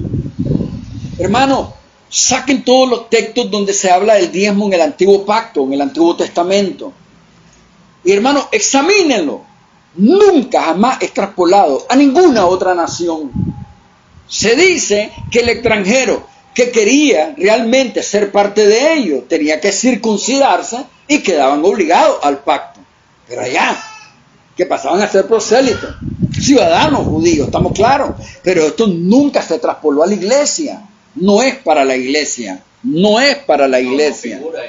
Hermano, saquen todos los textos donde se habla del diezmo en el antiguo pacto, en el antiguo testamento. Y hermano, examínenlo. Nunca jamás extrapolado a ninguna otra nación. Se dice que el extranjero que quería realmente ser parte de ellos tenía que circuncidarse y quedaban obligados al pacto. Pero allá, que pasaban a ser prosélitos, ciudadanos judíos, estamos claros. Pero esto nunca se traspoló a la iglesia. No es para la iglesia. No es para la iglesia. No figura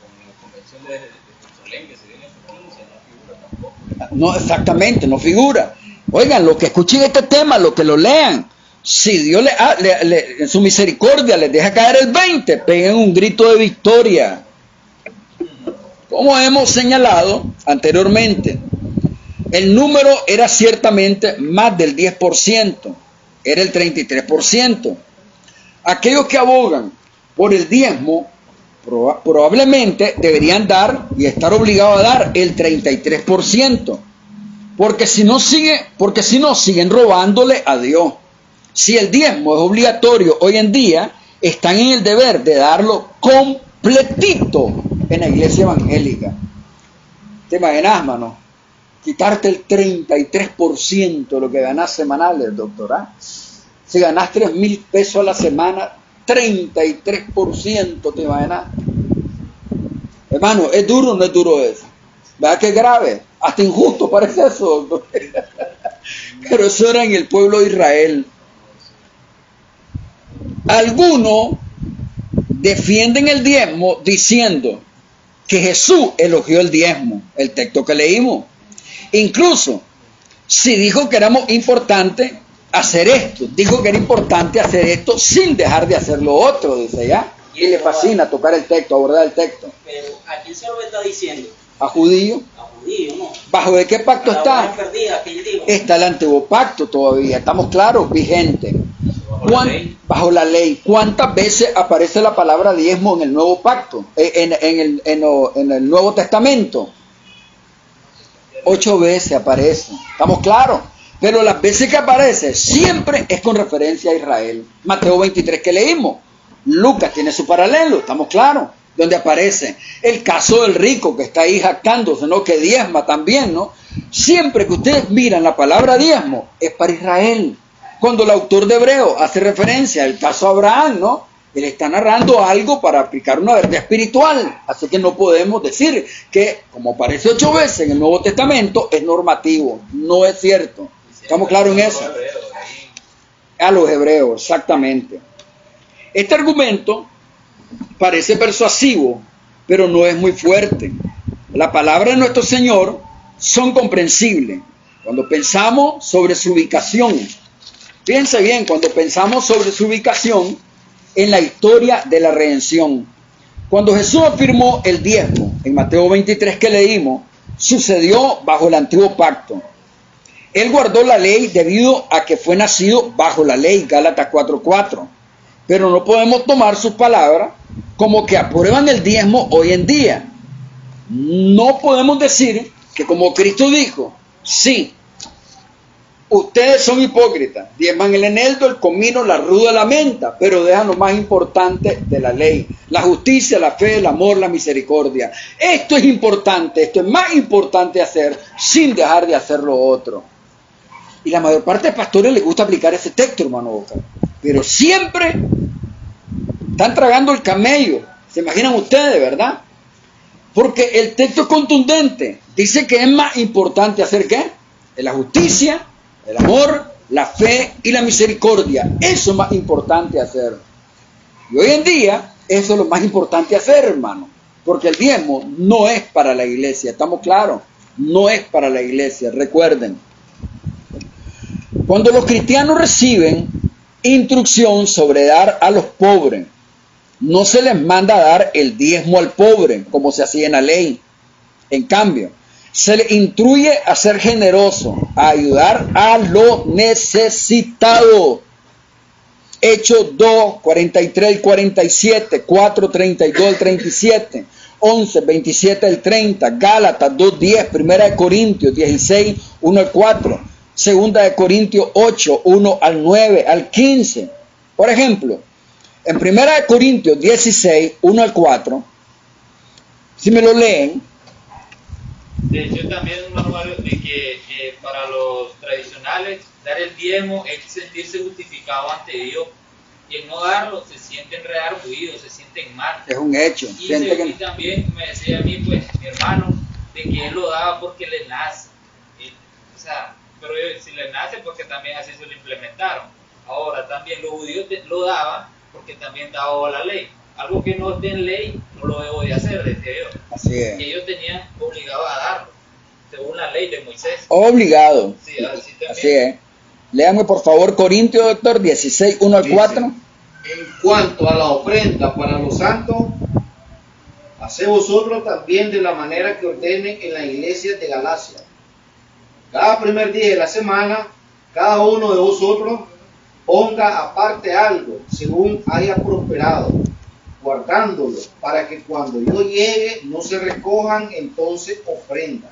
con la convención de Jerusalén que se dio en esos 15, no figura tampoco. No, exactamente, no figura. Oigan, los que escuchen este tema, los que lo lean, si Dios en su misericordia les deja caer el 20, peguen un grito de victoria. Como hemos señalado anteriormente, el número era ciertamente más del 10%, era el 33%. Aquellos que abogan por el diezmo probablemente deberían dar y estar obligados a dar el 33%, porque si no siguen robándole a Dios. Si el diezmo es obligatorio hoy en día, están en el deber de darlo completito en la iglesia evangélica. ¿Te imaginas, hermano? Quitarte el 33% de lo que ganas semanales, doctora. Si ganas 3,000 pesos a la semana, 33%, ¿te imaginas? Hermano, ¿es duro o no es duro eso? ¿Verdad que es grave? Hasta injusto parece eso, doctor. Pero eso era en el pueblo de Israel. Algunos defienden el diezmo diciendo que Jesús elogió el diezmo, el texto que leímos. Incluso, si dijo que éramos importantes hacer esto, dijo que era importante hacer esto sin dejar de hacer lo otro, dice ya. Y le fascina tocar el texto, abordar el texto. Pero ¿a quién se lo está diciendo? ¿A judíos? A judíos, no. ¿Bajo de qué pacto La está? oveja perdida, que yo digo. Está el antiguo pacto todavía, estamos claros, vigente. Bajo la ley. Bajo la ley. ¿Cuántas veces aparece la palabra diezmo en el nuevo pacto? En el Nuevo Testamento. 8 veces aparece. ¿Estamos claros? Pero las veces que aparece siempre es con referencia a Israel. Mateo 23 que leímos. Lucas tiene su paralelo, estamos claros. Donde aparece el caso del rico que está ahí jactándose, ¿no? Que diezma también, ¿no? Siempre que ustedes miran la palabra diezmo, es para Israel. Cuando el autor de Hebreo hace referencia al caso de Abraham, ¿no? Él está narrando algo para aplicar una verdad espiritual. Así que no podemos decir que, como aparece 8 veces en el Nuevo Testamento, es normativo. No es cierto. ¿Estamos claros en eso? A los hebreos, exactamente. Este argumento parece persuasivo, pero no es muy fuerte. Las palabras de nuestro Señor son comprensibles. Cuando pensamos sobre su ubicación, piense bien, cuando pensamos sobre su ubicación en la historia de la redención. Cuando Jesús afirmó el diezmo, en Mateo 23 que leímos, sucedió bajo el antiguo pacto. Él guardó la ley debido a que fue nacido bajo la ley, Gálatas 4:4. Pero no podemos tomar sus palabras como que aprueban el diezmo hoy en día. No podemos decir que como Cristo dijo, sí, ustedes son hipócritas, diezman el eneldo, el comino, la ruda, la menta, pero dejan lo más importante de la ley, la justicia, la fe, el amor, la misericordia. Esto es importante, esto es más importante hacer sin dejar de hacer lo otro. Y la mayor parte de pastores les gusta aplicar ese texto, hermano Boca, pero siempre están tragando el camello. ¿Se imaginan ustedes, verdad? Porque el texto es contundente. Dice que es más importante hacer ¿qué? La justicia, el amor, la fe y la misericordia. Eso es más importante hacer. Y hoy en día, eso es lo más importante hacer, hermano. Porque el diezmo no es para la iglesia. ¿Estamos claros? No es para la iglesia. Recuerden. Cuando los cristianos reciben instrucción sobre dar a los pobres, no se les manda a dar el diezmo al pobre, como se hacía en la ley. En cambio, se les instruye a ser generoso, a ayudar a los necesitados. Hechos 2, 43 y 47, 4, 32 al 37, 11, 27 al 30, Gálatas 2, 10, 1 Corintios 16, 1 al 4, 2 Corintios 8, 1 al 9, al 15. Por ejemplo, en 1 Corintios 16, 1 al 4, si me lo leen. De hecho, también un manual de que para los tradicionales, dar el diezmo es sentirse justificado ante Dios. Y el no darlo se sienten redarguidos, se sienten mal. Es un hecho. Y también me decía a mí, pues, mi hermano, de que él lo daba porque le nace. O sea, pero si le nace, porque también así se lo implementaron. Ahora, también los judíos lo daban porque también daba la ley. Algo que no esté en ley, no lo debo de hacer, decía yo. Así es. Y ellos tenían obligado a darlo, según la ley de Moisés. Obligado. Sí, así es. Léame por favor Corintios, doctor, 16, 1 al 4. En cuanto a la ofrenda para los santos, haced vosotros también de la manera que ordene en la iglesia de Galacia. Cada primer día de la semana, cada uno de vosotros ponga aparte algo, según haya prosperado, guardándolo, para que cuando yo llegue no se recojan entonces ofrendas.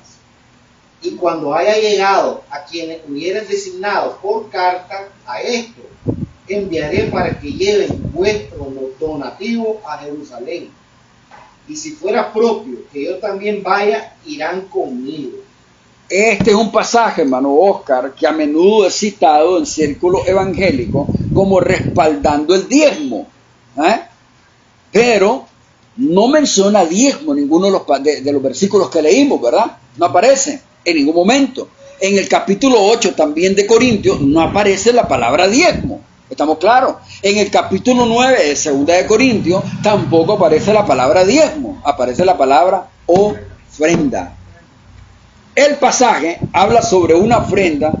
Y cuando haya llegado a quienes hubieran designado por carta, a esto enviaré para que lleven vuestro donativo a Jerusalén. Y si fuera propio que yo también vaya, irán conmigo. Este es un pasaje, hermano Oscar, que a menudo es citado en círculos evangélicos como respaldando el diezmo. Pero no menciona diezmo en ninguno de los versículos que leímos, ¿verdad? No aparece en ningún momento. En el capítulo 8 también de Corintios no aparece la palabra diezmo. ¿Estamos claros? En el capítulo 9 de 2 de Corintios tampoco aparece la palabra diezmo. Aparece la palabra ofrenda. El pasaje habla sobre una ofrenda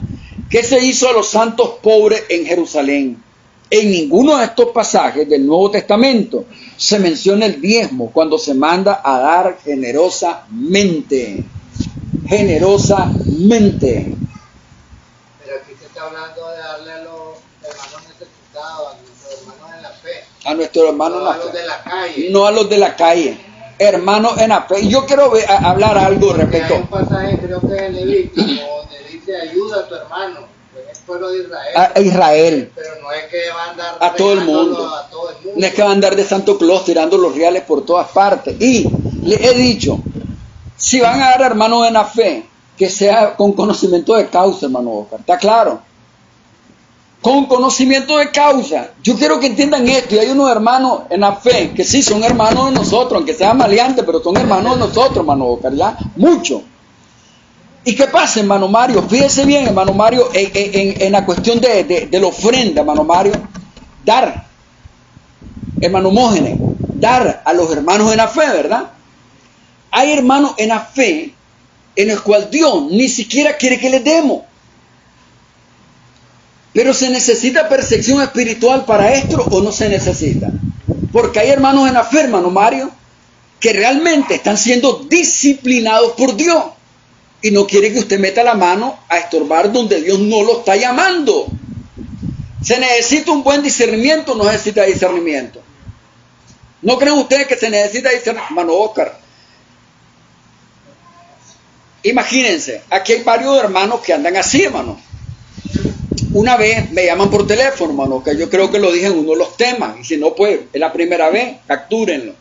que se hizo a los santos pobres en Jerusalén. En ninguno de estos pasajes del Nuevo Testamento se menciona el diezmo cuando se manda a dar generosamente. generosamente. Pero aquí se está hablando de darle a los hermanos necesitados, a nuestros hermanos en la fe. A nuestros hermanos No en a la los fe. de la calle. No a los de la calle. Hermanos en la fe. Y yo quiero hablar algo Porque hay respecto un pasaje, creo que es en Levítico, donde dice ayuda a tu hermano, que es el pueblo de Israel. a Israel. Pero no es que va a andar A todo el regalándolo mundo. a todo el mundo. No es que va a andar de Santo Claus tirando los reales por todas partes. Y le he dicho, si van a dar hermanos en la fe, que sea con conocimiento de causa, hermano Oscar. ¿Está claro? Con conocimiento de causa. Yo quiero que entiendan esto. Y hay unos hermanos en la fe que sí son hermanos de nosotros, aunque sean maleantes, pero son hermanos de nosotros, hermano Oscar. Ya, mucho. ¿Y qué pasa, hermano Mario? Fíjese bien, hermano Mario, en la cuestión de la ofrenda, hermano Mario. Dar, hermano Mógenes, dar a los hermanos en la fe, ¿verdad? Hay hermanos en la fe en el cual Dios ni siquiera quiere que les demos. Pero ¿se necesita percepción espiritual para esto o no se necesita? Porque hay hermanos en la fe, hermano Mario, que realmente están siendo disciplinados por Dios y no quiere que usted meta la mano a estorbar donde Dios no lo está llamando. ¿Se necesita un buen discernimiento o no necesita discernimiento? ¿No creen ustedes que se necesita discernimiento? Hermano Oscar, imagínense, aquí hay varios hermanos que andan así, hermano. Una vez me llaman por teléfono, hermano, que yo creo que lo dije en uno de los temas, y si no, pues es la primera vez, captúrenlo.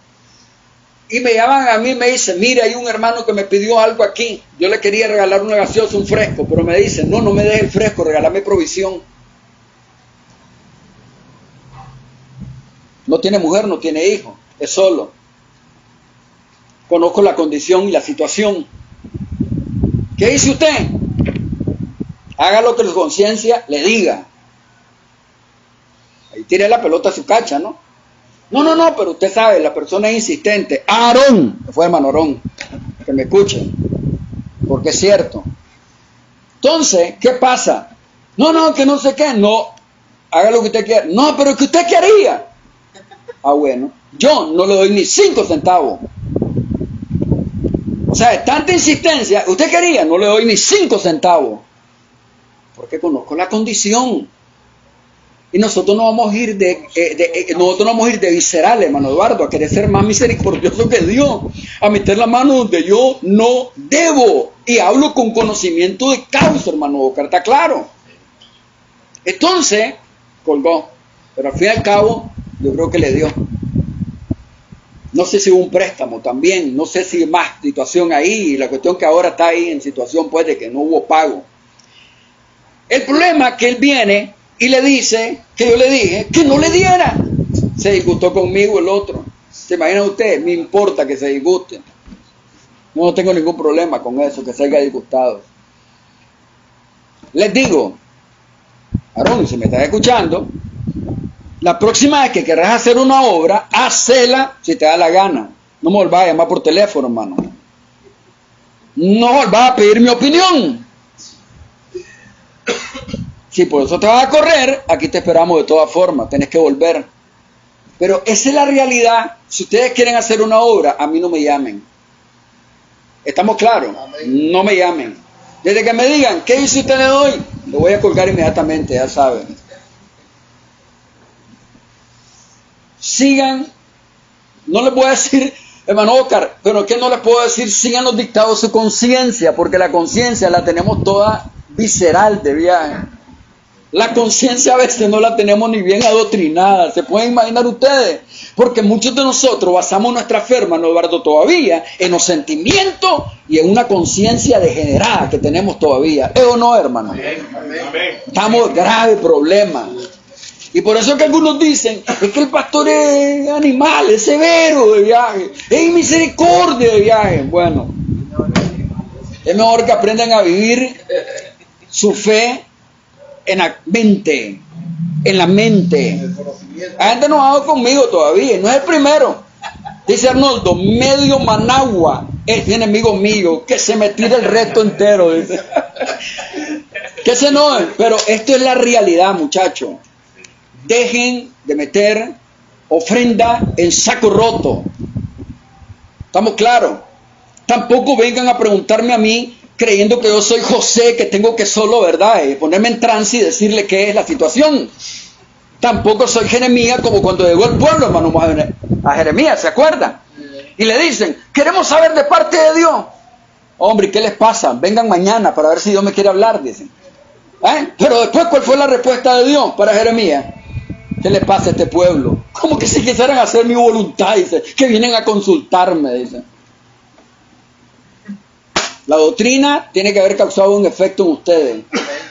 Y me llaman a mí y me dicen, mire, hay un hermano que me pidió algo aquí, yo le quería regalar una gaseosa, un fresco, pero me dicen, no me dejes el fresco, regálame provisión. No tiene mujer, no tiene hijo, es solo. Conozco la condición y la situación. ¿Qué dice usted? Haga lo que su conciencia le diga. Ahí tire la pelota a su cacha, ¿no? No, pero usted sabe, la persona es insistente. Aarón, que fue hermano Aarón, que me escuchen, porque es cierto. Entonces, ¿qué pasa? No, que no sé qué, no, haga lo que usted quiera. No, pero ¿qué usted quería? Ah, bueno, yo no le doy ni 5 centavos. O sea, es tanta insistencia, usted quería, no le doy ni 5 centavos. Porque conozco la condición. Y nosotros no vamos a ir de visceral, hermano Eduardo, a querer ser más misericordioso que Dios, a meter la mano donde yo no debo. Y hablo con conocimiento de causa, hermano Oscar, ¿está claro? Entonces, colgó. Pero al fin y al cabo, yo creo que le dio. No sé si hubo un préstamo también, no sé si más situación ahí, y la cuestión que ahora está ahí en situación pues de que no hubo pago. El problema es que él viene y le dice que yo le dije que no le diera. Se disgustó conmigo el otro. ¿Se imagina usted? Me importa que se disguste. No tengo ningún problema con eso, que se haya disgustado. Les digo, Aarón, si me estás escuchando, la próxima vez que querrás hacer una obra, hacela si te da la gana. No me volvás a llamar por teléfono, hermano. No volvás a pedir mi opinión. Si por eso te vas a correr, aquí te esperamos de todas formas, tenés que volver. Pero esa es la realidad. Si ustedes quieren hacer una obra, a mí no me llamen. ¿Estamos claros? No me llamen. Desde que me digan, ¿qué dice usted le doy? Lo voy a colgar inmediatamente, ya saben. Sigan, no les voy a decir, hermano Oscar, pero ¿qué no les puedo decir? Sigan los dictados de su conciencia, porque la conciencia la tenemos toda visceral de viaje. La conciencia a veces no la tenemos ni bien adoctrinada, se pueden imaginar ustedes, porque muchos de nosotros basamos nuestra fe, hermano Eduardo, todavía en los sentimientos y en una conciencia degenerada que tenemos todavía. ¿Es o no, hermano? Estamos en grave problema. Y por eso que algunos dicen, es que el pastor es animal, es severo de viaje, es misericordia de viaje. Bueno, es mejor que aprendan a vivir su fe en la mente, Hay gente enojado conmigo todavía, no es el primero. Dice Arnoldo, medio Managua es enemigo mío, que se me tire el resto entero. Dice. Que se no, pero esto es la realidad, muchachos. Dejen de meter ofrenda en saco roto. ¿Estamos claros? Tampoco vengan a preguntarme a mí creyendo que yo soy José, que tengo que solo, ¿verdad?, ponerme en trance y decirle qué es la situación. Tampoco soy Jeremías, como cuando llegó el pueblo, hermano, a Jeremías, ¿se acuerdan? Y le dicen, queremos saber de parte de Dios. Hombre, ¿qué les pasa? Vengan mañana para ver si Dios me quiere hablar, dicen. Pero después, ¿cuál fue la respuesta de Dios para Jeremías? ¿Qué le pasa a este pueblo? Como que si quisieran hacer mi voluntad, dice, que vienen a consultarme, dice. La doctrina tiene que haber causado un efecto en ustedes.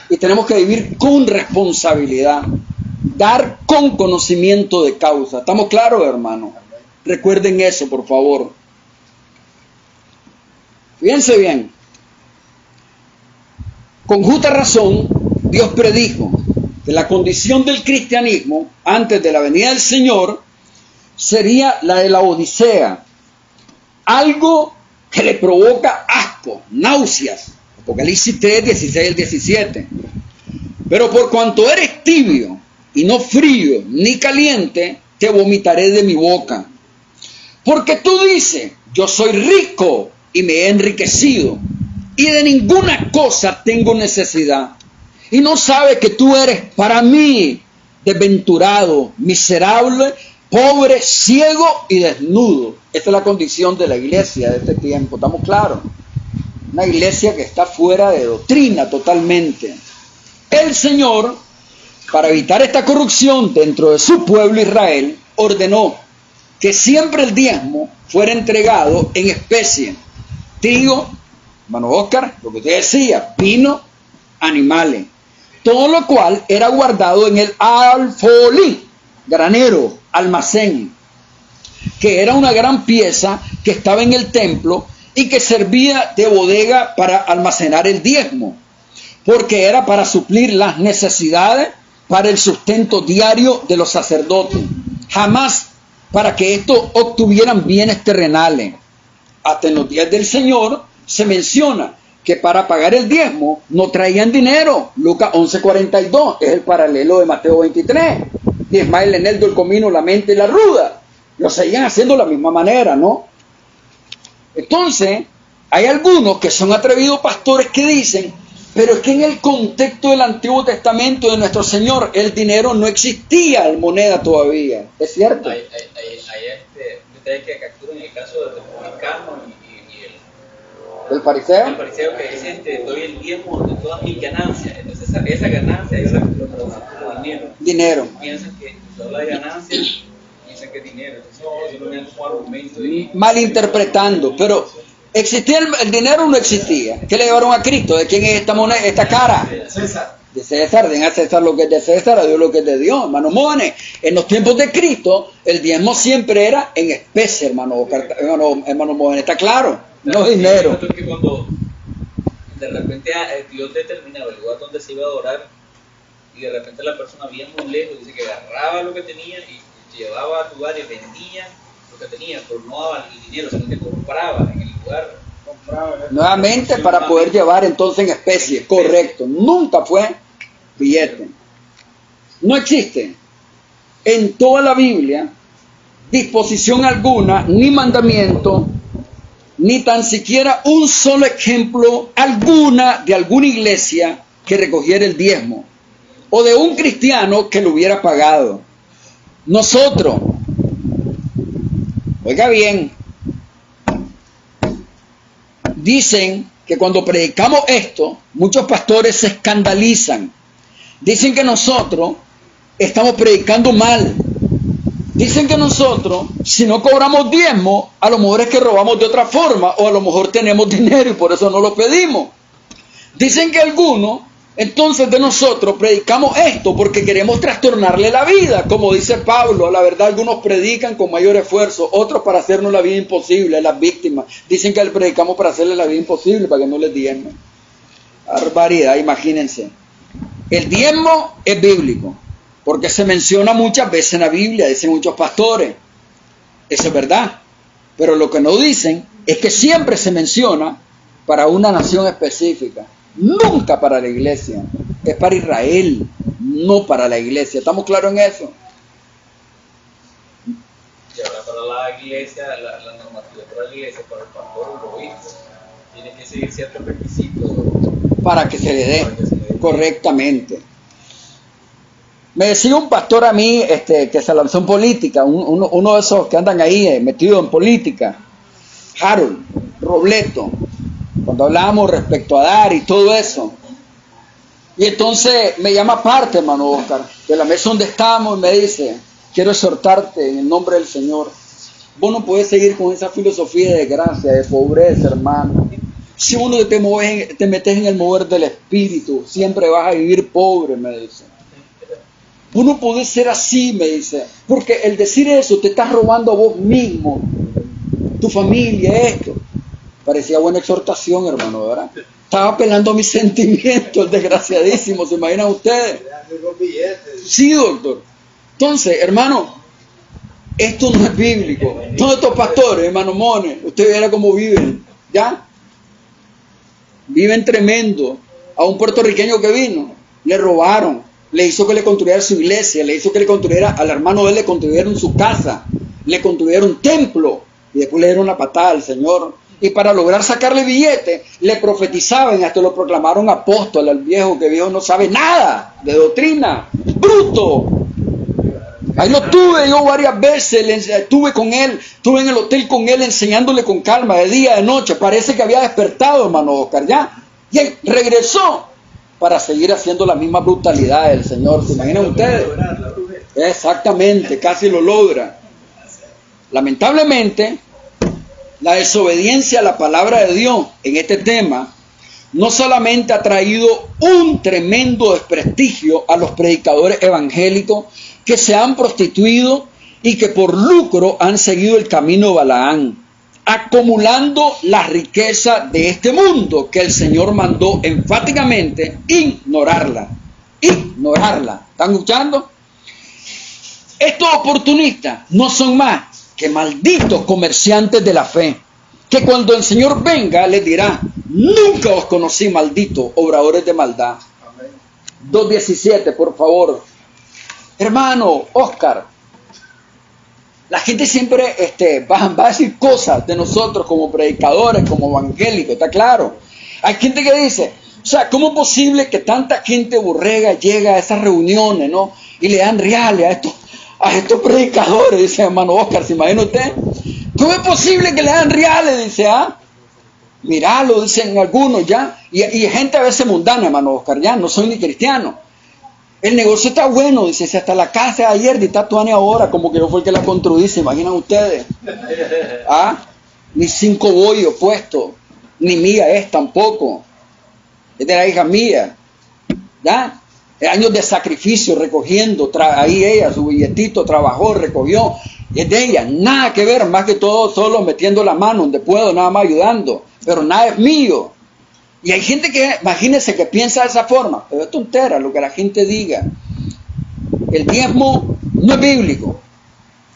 Y tenemos que vivir con responsabilidad. Dar con conocimiento de causa. ¿Estamos claros, hermano? Recuerden eso, por favor. Fíjense bien. Con justa razón, Dios predijo que la condición del cristianismo antes de la venida del Señor sería la de la Odisea. Algo que le provoca asco, náuseas. Apocalipsis 3, 16 al 17. Pero por cuanto eres tibio y no frío ni caliente, te vomitaré de mi boca. Porque tú dices, yo soy rico y me he enriquecido, y de ninguna cosa tengo necesidad. Y no sabes que tú eres para mí desventurado, miserable, pobre, ciego y desnudo. Esta es la condición de la iglesia de este tiempo, ¿estamos claros? Una iglesia que está fuera de doctrina totalmente. El Señor, para evitar esta corrupción dentro de su pueblo Israel, ordenó que siempre el diezmo fuera entregado en especie. Trigo, hermano Oscar, lo que usted decía, vino, animales. Todo lo cual era guardado en el alfolí, granero, almacén, que era una gran pieza que estaba en el templo y que servía de bodega para almacenar el diezmo, porque era para suplir las necesidades para el sustento diario de los sacerdotes, jamás para que estos obtuvieran bienes terrenales. Hasta en los días del Señor se menciona que para pagar el diezmo no traían dinero. Lucas 11:42 es el paralelo de Mateo 23. Diezma el eneldo, el comino, la mente y la ruda. Lo seguían haciendo de la misma manera, ¿no? Entonces, hay algunos que son atrevidos pastores que dicen, pero es que en el contexto del Antiguo Testamento de nuestro Señor, el dinero no existía en moneda todavía. ¿Es cierto? Hay detalles que capturan el caso del publicano y ¿El fariseo? el fariseo que dice, doy el diezmo de todas mis ganancias. Entonces esa ganancia ellos la traducen como dinero. Dinero. Piensan que se habla de ganancias, piensan que es dinero. Entonces ellos lo ven como argumento. Malinterpretando, pero ¿existía el dinero o no existía? ¿Qué le llevaron a Cristo? ¿De quién es esta moneda, esta cara? César. De César, den a César lo que es de César, a Dios lo que es de Dios, hermanos jóvenes. En los tiempos de Cristo, el diezmo siempre era en especie, hermano jóvenes, ¿está claro? No dinero. Es que cuando de repente Dios determinaba el lugar donde se iba a adorar, y de repente la persona bien muy lejos, dice que agarraba lo que tenía y llevaba al lugar y vendía lo que tenía, pero no daba el dinero, sino que compraba en el lugar. Nuevamente para poder llevar entonces en especie, correcto. Nunca fue billete. No existe en toda la Biblia disposición alguna, ni mandamiento, ni tan siquiera un solo ejemplo alguna de alguna iglesia que recogiera el diezmo, o de un cristiano que lo hubiera pagado. Nosotros, oiga bien, dicen que cuando predicamos esto, muchos pastores se escandalizan. Dicen que nosotros estamos predicando mal. Dicen que nosotros, si no cobramos diezmo, a lo mejor es que robamos de otra forma, o a lo mejor tenemos dinero y por eso no lo pedimos. Dicen que algunos, entonces de nosotros, predicamos esto porque queremos trastornarle la vida, como dice Pablo. A la verdad, algunos predican con mayor esfuerzo, otros para hacernos la vida imposible, las víctimas. Dicen que le predicamos para hacerle la vida imposible, para que no les diezmen. Barbaridad, imagínense. El diezmo es bíblico, porque se menciona muchas veces en la Biblia, dicen muchos pastores. Eso es verdad. Pero lo que no dicen es que siempre se menciona para una nación específica. Nunca para la iglesia. Es para Israel, no para la iglesia. ¿Estamos claros en eso? Y ahora para la iglesia, la normativa para la iglesia, para el pastor, el obispo. Tiene que seguir ciertos requisitos para que se le dé para que se le dé. correctamente. Me decía un pastor a mí que se lanzó en política, uno de esos que andan ahí metido en política, Harold Robleto, cuando hablábamos respecto a dar y todo eso. Y entonces me llama aparte, hermano Oscar, de la mesa donde estamos, y me dice: quiero exhortarte en el nombre del Señor. Vos no podés seguir con esa filosofía de gracia, de pobreza, hermano. Si uno te metes en el mover del espíritu, siempre vas a vivir pobre, me dice. Uno puede ser así, me dice, porque el decir eso te estás robando a vos mismo, tu familia, esto. Parecía buena exhortación, hermano, ¿verdad? Estaba apelando a mis sentimientos, el desgraciadísimo, ¿se imaginan ustedes? Sí, doctor. Entonces, hermano, esto no es bíblico. Todos estos pastores, hermano Mone, usted viera cómo viven, ¿ya? Viven tremendo. A un puertorriqueño que vino, le robaron. Le hizo que le construyera su iglesia, le hizo que le construyera, al hermano de él le construyeron su casa, le construyeron un templo, y después le dieron la patada al Señor. Y para lograr sacarle billete, le profetizaban, hasta lo proclamaron apóstol al viejo, que viejo no sabe nada de doctrina, bruto. Ahí lo tuve yo varias veces, estuve con él, estuve en el hotel con él enseñándole con calma, de día, de noche. Parece que había despertado, hermano Oscar, ya. Y él regresó para seguir haciendo la misma brutalidad del Señor. ¿Se imaginan ustedes? Exactamente, casi lo logra. Lamentablemente, la desobediencia a la palabra de Dios en este tema no solamente ha traído un tremendo desprestigio a los predicadores evangélicos que se han prostituido y que por lucro han seguido el camino de Balaán, acumulando la riqueza de este mundo que el Señor mandó enfáticamente ignorarla. Ignorarla. ¿Están escuchando? Estos oportunistas no son más que malditos comerciantes de la fe, que cuando el Señor venga les dirá: nunca os conocí, malditos obradores de maldad. 2:17, por favor. Hermano Oscar, la gente siempre va a decir cosas de nosotros como predicadores, como evangélicos, ¿está claro? Hay gente que dice, o sea, ¿cómo es posible que tanta gente borrega llega a esas reuniones, ¿no? Y le dan reales a estos predicadores, dice hermano Oscar, ¿se imagina usted? ¿Cómo es posible que le dan reales? Dice, miralo, dicen algunos ya. Y gente a veces mundana, hermano Oscar, ya, no soy ni cristiano. El negocio está bueno, dice, si hasta la casa de ayer de Tatuane ahora, como que yo fue el que la construí, ¿se imaginan ustedes? Ni 5 bollos puestos, ni mía es tampoco, es de la hija mía, ¿ya? Años de sacrificio recogiendo, ahí ella, su billetito, trabajó, recogió, es de ella, nada que ver, más que todo solo metiendo la mano donde puedo, nada más ayudando, pero nada es mío. Y hay gente que, imagínense, que piensa de esa forma, pero es tontera lo que la gente diga. El diezmo no es bíblico.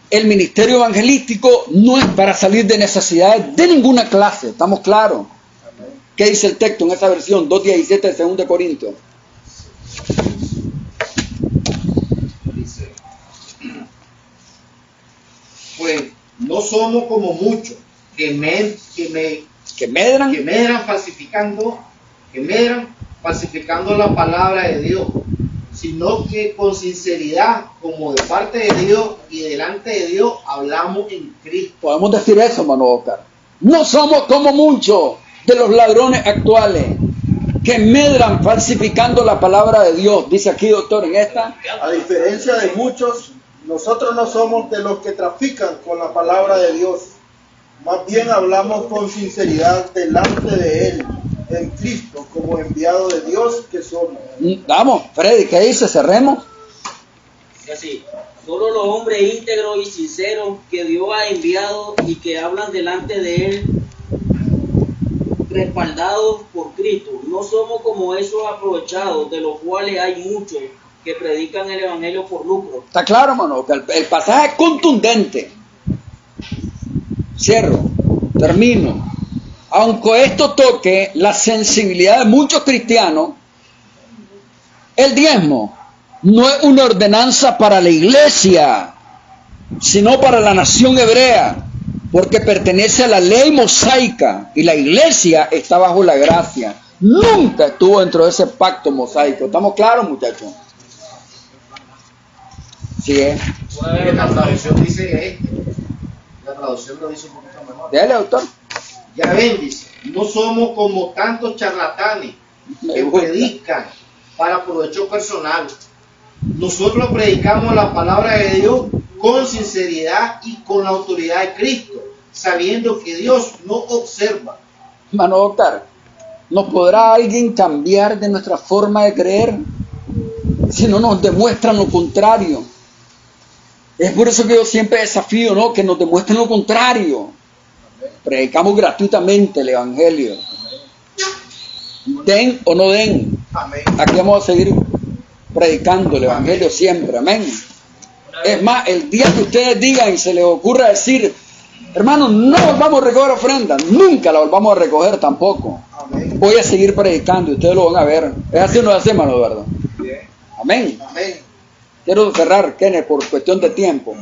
El ministerio evangelístico no es para salir de necesidades de ninguna clase, ¿estamos claros? ¿Qué dice el texto en esa versión? 2:17 de 2 de Corintios. Dice, pues no somos como muchos que medran falsificando la palabra de Dios, sino que con sinceridad, como de parte de Dios y delante de Dios, hablamos en Cristo. Podemos decir eso, hermano Oscar. No somos como muchos de los ladrones actuales que medran falsificando la palabra de Dios. Dice aquí, doctor, en esta. A diferencia de muchos, nosotros no somos de los que trafican con la palabra de Dios. Más bien hablamos con sinceridad delante de Él, en Cristo, como enviado de Dios que somos. Vamos, Freddy, ¿qué dice? Cerremos. Así, solo los hombres íntegros y sinceros que Dios ha enviado y que hablan delante de Él, respaldados por Cristo. No somos como esos aprovechados, de los cuales hay muchos que predican el evangelio por lucro. Está claro, hermano, que el pasaje es contundente. Cierro, termino. Aunque esto toque la sensibilidad de muchos cristianos, el diezmo no es una ordenanza para la iglesia, sino para la nación hebrea. porque pertenece a la ley mosaica y la iglesia está bajo la gracia. Nunca estuvo dentro de ese pacto mosaico. ¿Estamos claros, muchachos? Sí, La traducción dice esto. La traducción lo dice un poquito mejor. Dale, doctor. Ya ven, dice, no somos como tantos charlatanes que predican para provecho personal. Nosotros predicamos la palabra de Dios con sinceridad y con la autoridad de Cristo, sabiendo que Dios no observa. Hermano doctor, ¿nos podrá alguien cambiar de nuestra forma de creer si no nos demuestran lo contrario? Es por eso que yo siempre desafío, ¿no?, que nos demuestren lo contrario. Predicamos gratuitamente el evangelio. Den o no den. Aquí vamos a seguir predicando el evangelio siempre. Amén. Es más, el día que ustedes digan y se les ocurra decir, hermanos, no volvamos a recoger ofrenda, nunca la volvamos a recoger tampoco. Voy a seguir predicando y ustedes lo van a ver. Es así o no es así, hermano, ¿verdad? Amén. Quiero cerrar, Kenneth, por cuestión de tiempo.